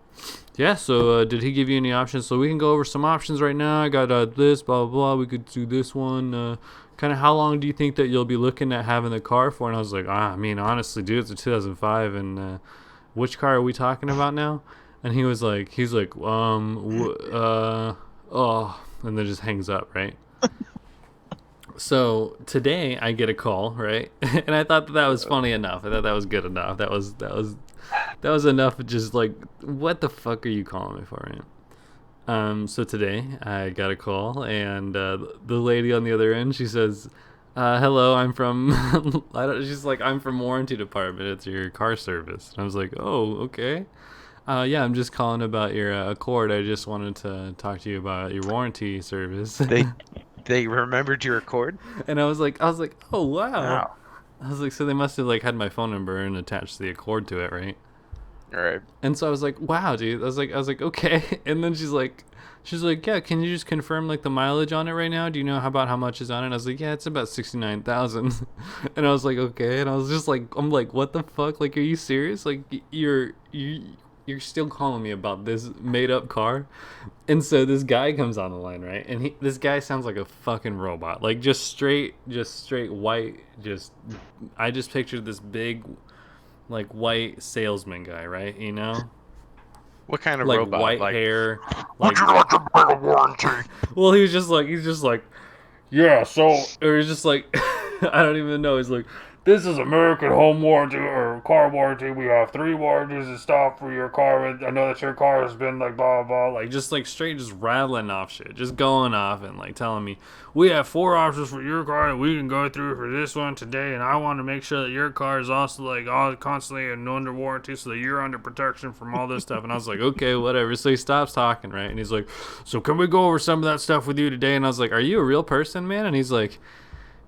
yeah, so did he give you any options? So we can go over some options right now. I got this, blah, blah, blah. We could do this one. Kind of how long do you think that you'll be looking at having the car for? And I was like, I mean, honestly, dude, it's a 2005. And which car are we talking about now? And he's like, oh, and then just hangs up, right? So today I get a call, right? And I thought that was funny enough. I thought that was good enough. That was enough. Just like, what the fuck are you calling me for, man? So today I got a call, and the lady on the other end, she says, hello, I'm from she's like, I'm from warranty department. It's your car service. And I was like, oh, okay. Yeah, I'm just calling about your Accord. I just wanted to talk to you about your warranty service. They remembered your Accord? And I was like, oh wow. I was like, so they must have like had my phone number and attached the Accord to it, right? All right. And so I was like, wow, dude. I was like, okay. And then she's like, yeah, can you just confirm like the mileage on it right now? Do you know about how much is on it? And I was like, yeah, it's about 69,000. And I was like, okay. And I was just like, I'm like, what the fuck? Like, are you serious? Like, you're still calling me about this made up car? And so this guy comes on the line, right? And this guy sounds like a fucking robot. Like, just straight white. I just pictured this big, like, white salesman guy, right? You know? What kind of like robot? White hair. Would you like a better warranty? Well, he's just like, yeah, so, or he's just like, I don't even know. He's like, this is American Home Warranty or Car Warranty. We have 3 warranties in stock for your car. I know that your car has been like blah, blah, like just like straight just rattling off shit. Just going off and like telling me, we have 4 options for your car that we can go through for this one today. And I want to make sure that your car is also like all constantly and under warranty so that you're under protection from all this stuff. And I was like, okay, whatever. So he stops talking, right? And he's like, so can we go over some of that stuff with you today? And I was like, are you a real person, man? And he's like,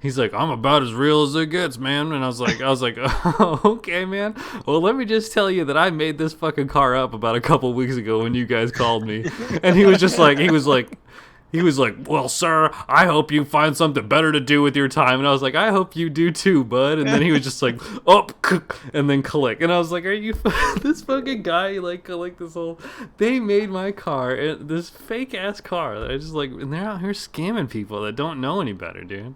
I'm about as real as it gets, man. And I was like, oh, okay, man. Well, let me just tell you that I made this fucking car up about a couple weeks ago when you guys called me. And he was like, well, sir, I hope you find something better to do with your time. And I was like, I hope you do too, bud. And then he was just like, and then click. And I was like, are you this fucking guy? Like this whole, they made my car, this fake ass car that I just like, and they're out here scamming people that don't know any better, dude.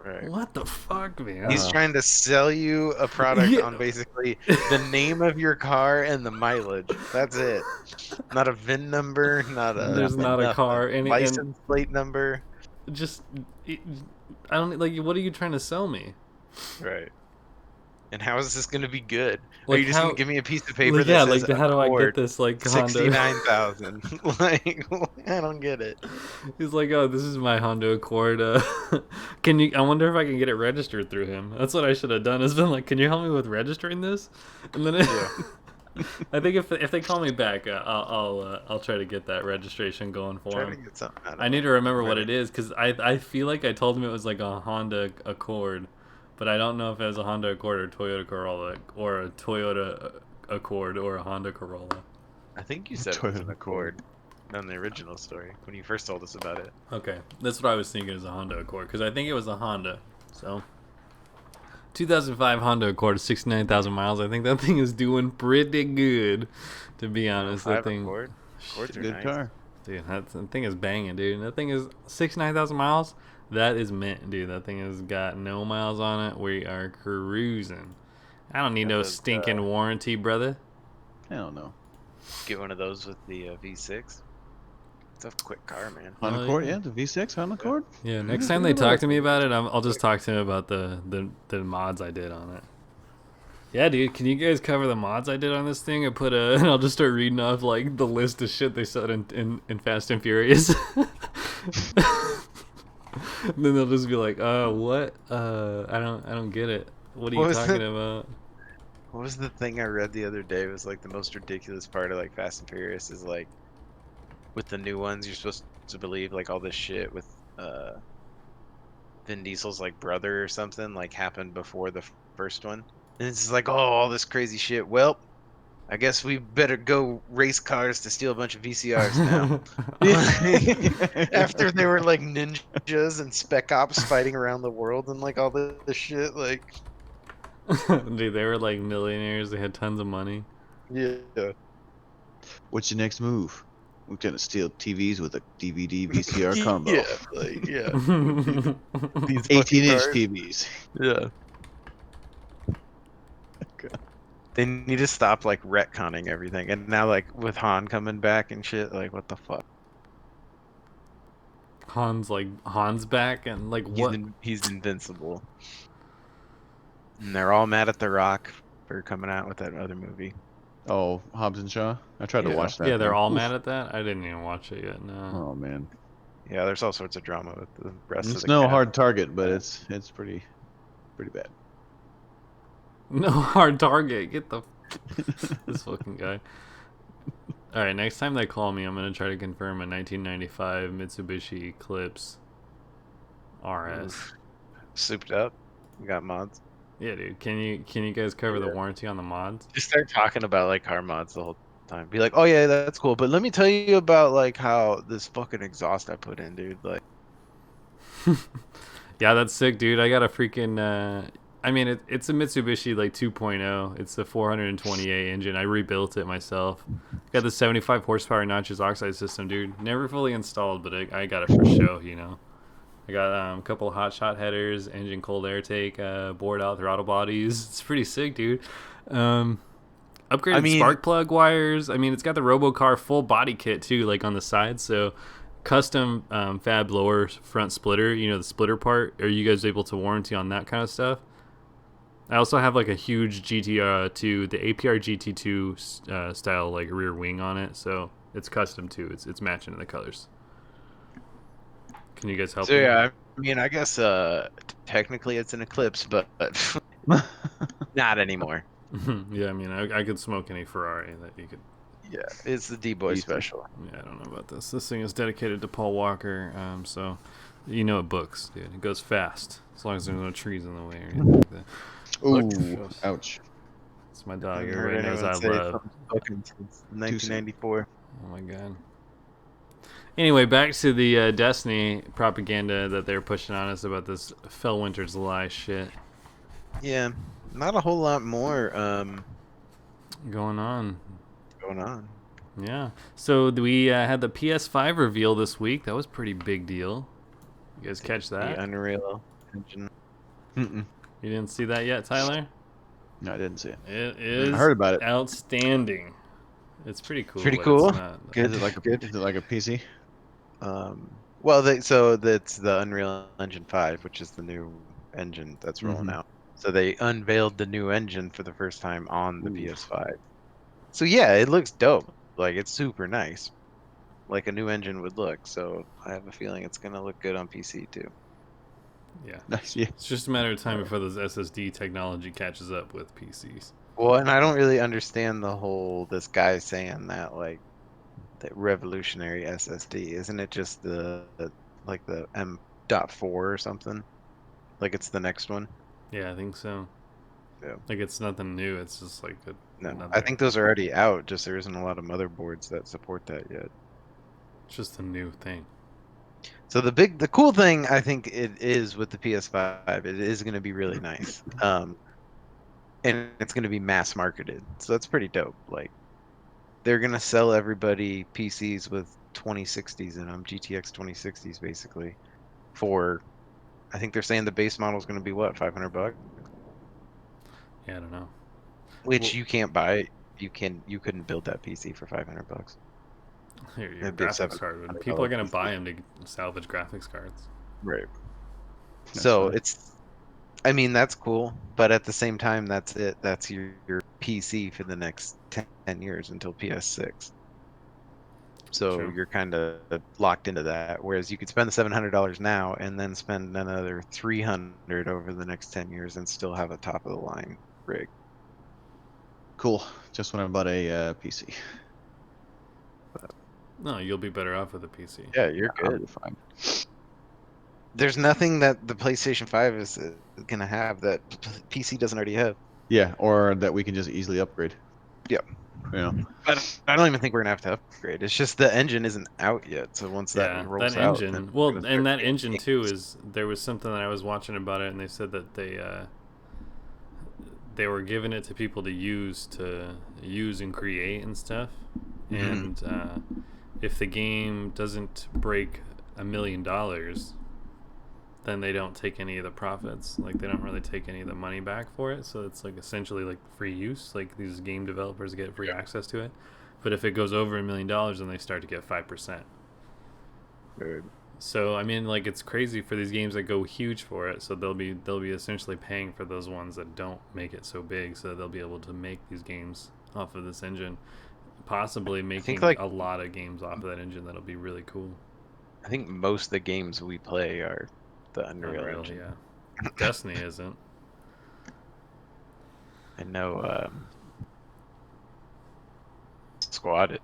Right. What the fuck, man? He's trying to sell you a product on basically the name of your car and the mileage. That's it. Not a VIN number, there's not a car, any license plate number. Just, I don't like. What are you trying to sell me? Right. And how is this going to be good? Like, are you just going to give me a piece of paper like, that says how do I get this like 69,000? Like, I don't get it. He's like, oh, this is my Honda Accord. Can you? I wonder if I can get it registered through him. That's what I should have done. Has been like, can you help me with registering this? And then I think if they call me back, I'll try to get that registration going for him. To get something out of I need to remember what it is because I feel like I told him it was like a Honda Accord. But I don't know if it was a Honda Accord or Toyota Corolla or a Toyota Accord or a Honda Corolla. I think you said it was an Accord on the original story when you first told us about it. Okay, that's what I was thinking is a Honda Accord because I think it was a Honda. So, 2005 Honda Accord, 69,000 miles. I think that thing is doing pretty good, to be honest. That thing, Accords are good nice. car, dude. That thing is banging, dude. That thing is 69,000 miles. That is mint, dude. That thing has got no miles on it. We are cruising. I don't need no stinking warranty, brother. I don't know. Get one of those with the V6. It's a quick car, man. Honda Accord, yeah, the V6 Honda Accord. Yeah, next time they talk to me about it, I'll just talk to them about the mods I did on it. Yeah, dude, can you guys cover the mods I did on this thing? And I'll just start reading off like the list of shit they said in Fast and Furious. Then they'll just be like, what? I don't get it. What are you talking about? What was the thing I read the other day? It was like the most ridiculous part of like Fast and Furious is like with the new ones you're supposed to believe like all this shit with Vin Diesel's like brother or something like happened before the first one. And it's just like, oh, all this crazy shit. Well, I guess we better go race cars to steal a bunch of VCRs now. After they were like ninjas and spec ops fighting around the world and like all this shit, like. Dude, they were like millionaires. They had tons of money. Yeah. What's your next move? We're gonna steal TVs with a DVD VCR combo. Yeah, like yeah. These 18-inch TVs. Yeah. They need to stop like retconning everything, and now like with Han coming back and shit, like what the fuck? Han's back and like what? He's invincible. And they're all mad at The Rock for coming out with that other movie. Oh, Hobbs and Shaw. I tried to watch that. Yeah, they're all mad at that. I didn't even watch it yet. No. Oh man. Yeah, there's all sorts of drama with the rest of the. It's no hard target, but it's pretty bad. No hard target. Get the this fucking guy. All right, next time they call me, I'm gonna try to confirm a 1995 Mitsubishi Eclipse RS. Souped up. You got mods. Yeah, dude. Can you guys cover the warranty on the mods? Just start talking about like car mods the whole time. Be like, oh yeah, that's cool, but let me tell you about like how this fucking exhaust I put in, dude. Like. Yeah, that's sick, dude. I got a freaking. I mean, it's a Mitsubishi like 2.0. It's the 420A engine. I rebuilt it myself. Got the 75 horsepower notches oxide system, dude. Never fully installed, but I got it for show, you know. I got a couple of hot shot headers, engine cold air take, bored out throttle bodies. It's pretty sick, dude. Upgraded spark plug wires. I mean, it's got the RoboCar full body kit too, like on the side. So custom fab lower front splitter. You know, the splitter part. Are you guys able to warranty on that kind of stuff? I also have like a huge GT2, the APR GT2 style like rear wing on it, so it's custom too. It's matching in the colors. Can you guys help? So yeah, I mean, I guess technically it's an Eclipse, but not anymore. Yeah, I mean, I could smoke any Ferrari that you could. Yeah, it's the D-Boy special. Yeah, I don't know about this. This thing is dedicated to Paul Walker, so you know it books, dude. It goes fast as long as there's no trees in the way or anything like that. Ooh, ouch. It's my dog. Everybody knows I love. Since 1994. Oh my god. Anyway, back to the Destiny propaganda that they're pushing on us about this Fellwinter's Lie shit. Yeah, not a whole lot more going on. Yeah. So we had the PS5 reveal this week. That was a pretty big deal. You guys catch that? The Unreal Engine. You didn't see that yet, Tyler? No, I didn't see it. It is. I heard about it. Outstanding. It's pretty cool. Pretty cool. Good. Is it like a PC? Well, that's the Unreal Engine 5, which is the new engine that's rolling out. So they unveiled the new engine for the first time on the PS5. So yeah, it looks dope. Like it's super nice, like a new engine would look. So I have a feeling it's gonna look good on PC too. Yeah. Nice. Yeah. It's just a matter of time before this SSD technology catches up with PCs. Well, and I don't really understand this guy saying that like that revolutionary SSD. Isn't it just the M.4 or something? Like it's the next one? Yeah, I think so. Yeah. Like it's nothing new. It's just like I think those are already out. Just there isn't a lot of motherboards that support that yet. It's just a new thing. So the cool thing I think it is with the PS5, it is going to be really nice, and it's going to be mass marketed. So that's pretty dope. Like they're going to sell everybody PCs with 2060s in them, GTX 2060s basically, for I think they're saying the base model is going to be what, $500? Yeah, I don't know. Which you can't buy. You couldn't build that PC for $500. Your graphics card would. People are gonna buy them to salvage graphics cards. Right. So I mean, that's cool, but at the same time, that's it. That's your PC for the next 10 years until PS6. So True. you're kind of locked into that. Whereas you could spend the $700 now and then spend another $300 over the next 10 years and still have a top of the line rig. Cool. Just when I bought a PC. No, you'll be better off with a PC. Yeah, you're good. I'll be fine. There's nothing that the PlayStation 5 is going to have that PC doesn't already have. Yeah, or that we can just easily upgrade. Yep. You know. I don't even think we're gonna have to upgrade. It's just the engine isn't out yet. So once that rolls out, engine. Well, and that engine too is there was something that I was watching about it, and they said that they were giving it to people to use and create and stuff. And if the game doesn't break $1 million, then they don't take any of the profits. Like, they don't really take any of the money back for it. So it's like essentially like free use. Like, these game developers get free access to it. But if it goes over $1 million, then they start to get 5%. Good. So I mean, like, it's crazy for these games that go huge for it. So they'll be essentially paying for those ones that don't make it so big. So they'll be able to make these games off of this engine, possibly making a lot of games off of that engine. That'll be really cool. I think most of the games we play are the Unreal engine. Yeah. Destiny isn't. I know Squad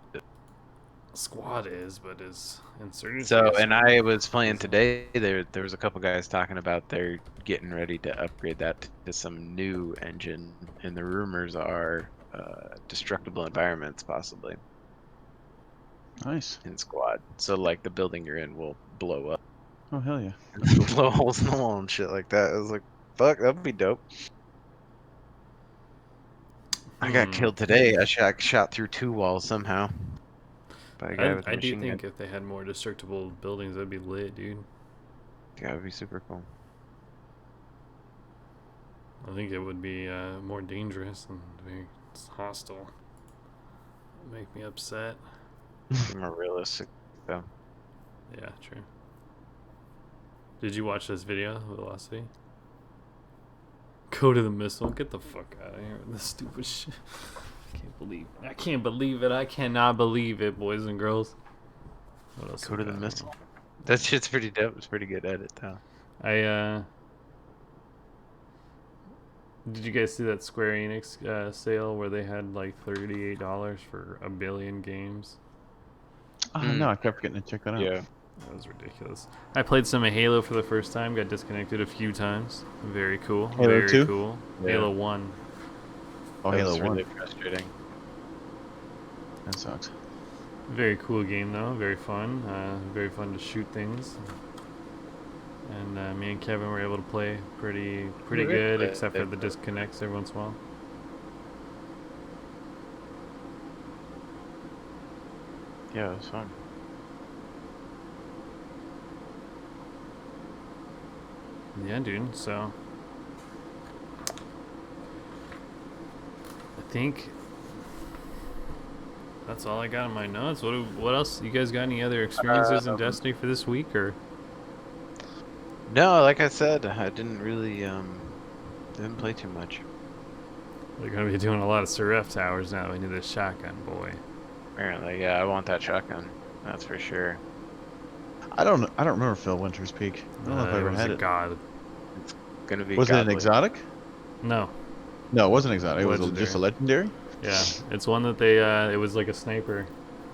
is, but is Insurgency. So, and I was playing today. There was a couple guys talking about they're getting ready to upgrade that to some new engine, and the rumors are destructible environments possibly. Nice. In Squad, so like the building you're in will blow up. Oh hell yeah! Blow holes in the wall and shit like that. I was like, fuck, that'd be dope. I got killed today. I shot through 2 walls somehow. I do think if they had more destructible buildings, that'd be lit, dude. Yeah, it'd be super cool. I think it would be more dangerous and very hostile. It'd make me upset. More realistic, though. Yeah, true. Did you watch this video, Velocity? Go to the missile. Get the fuck out of here with this stupid shit. I can't believe it. I cannot believe it, boys and girls. What else? Go to the missile. That shit's pretty dope. It's pretty good edit, though. Did you guys see that Square Enix sale where they had like $38 for 1 billion games? No, I kept forgetting to check that out. Yeah. That was ridiculous. I played some of Halo for the first time. Got disconnected a few times. Very cool. Halo 2? Cool. Yeah. Halo 1. Oh, Halo 1. Really frustrating. That sucks. Very cool game though. Very fun. Very fun to shoot things. And me and Kevin were able to play pretty good, except for the disconnects every once in a while. Yeah, it was fun. Yeah, dude. So I think that's all I got in my notes. What else? You guys got any other experiences in Destiny for this week, or? No, like I said, I didn't really didn't play too much. We're gonna be doing a lot of Seraph towers now. We need a shotgun, boy. Apparently, yeah, I want that shotgun. That's for sure. I don't remember Phil Winter's Peak. I don't know if I ever had it. God. It's gonna be. Was it an exotic? No. No, it wasn't exotic. It was just a legendary. Yeah, it's one that they it was like a sniper,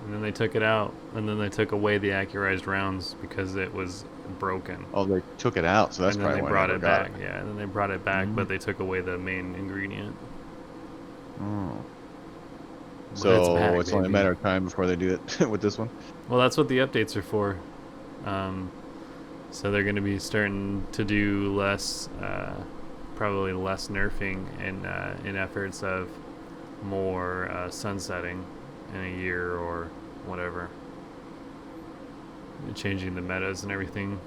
and then they took it out, and then they took away the accurized rounds because it was broken. Oh, they took it out, so that's and then probably they why brought I it got back. Yeah, and then they brought it back, but they took away the main ingredient. Oh. But So it's only a matter of time before they do it with this one. Well, that's what the updates are for. So they're going to be starting to do less, probably less nerfing in efforts of more sunsetting in a year or whatever. Changing the metas and everything.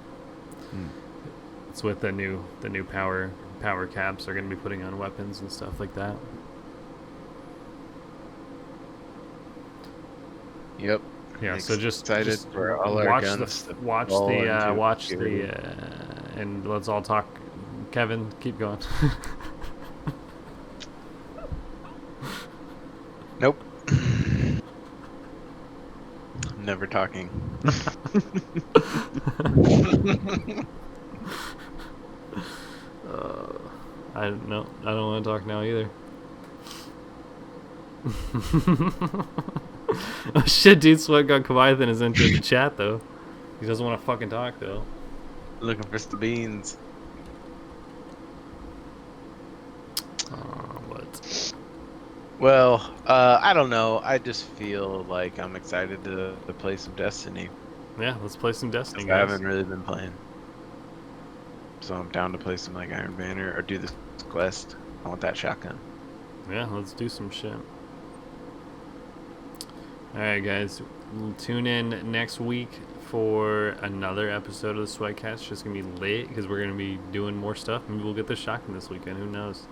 It's with the new power caps they're going to be putting on weapons and stuff like that. Yep. Yeah, so just for all watch our guns watch the and let's all talk. Kevin, keep going. Nope. Never talking. I don't want to talk now either. Oh shit, dude! Sweat got Kawaiian is into the chat though. He doesn't want to fucking talk though. Looking for some beans. What? Well, I don't know. I just feel like I'm excited to play some Destiny. Yeah, let's play some Destiny, guys. I haven't really been playing. So I'm down to play some like Iron Banner or do this quest. I want that shotgun. Yeah, let's do some shit. Alright guys, we'll tune in next week for another episode of the SWETKAST. It's just going to be lit because we're going to be doing more stuff. Maybe we'll get the shotgun this weekend. Who knows?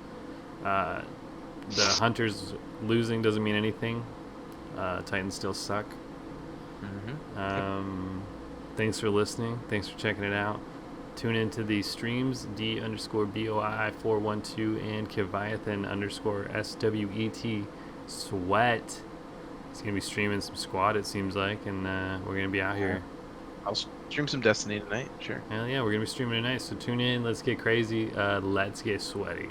The Hunters losing doesn't mean anything. Titans still suck. Thanks for listening. Thanks for checking it out. Tune into the streams, D_BOI412 and Keviathan_SWET. Sweat. He's going to be streaming some squad, it seems like, and we're going to be out here. I'll stream some Destiny tonight, sure. Hell yeah, we're going to be streaming tonight, so tune in. Let's get crazy. Let's get sweaty.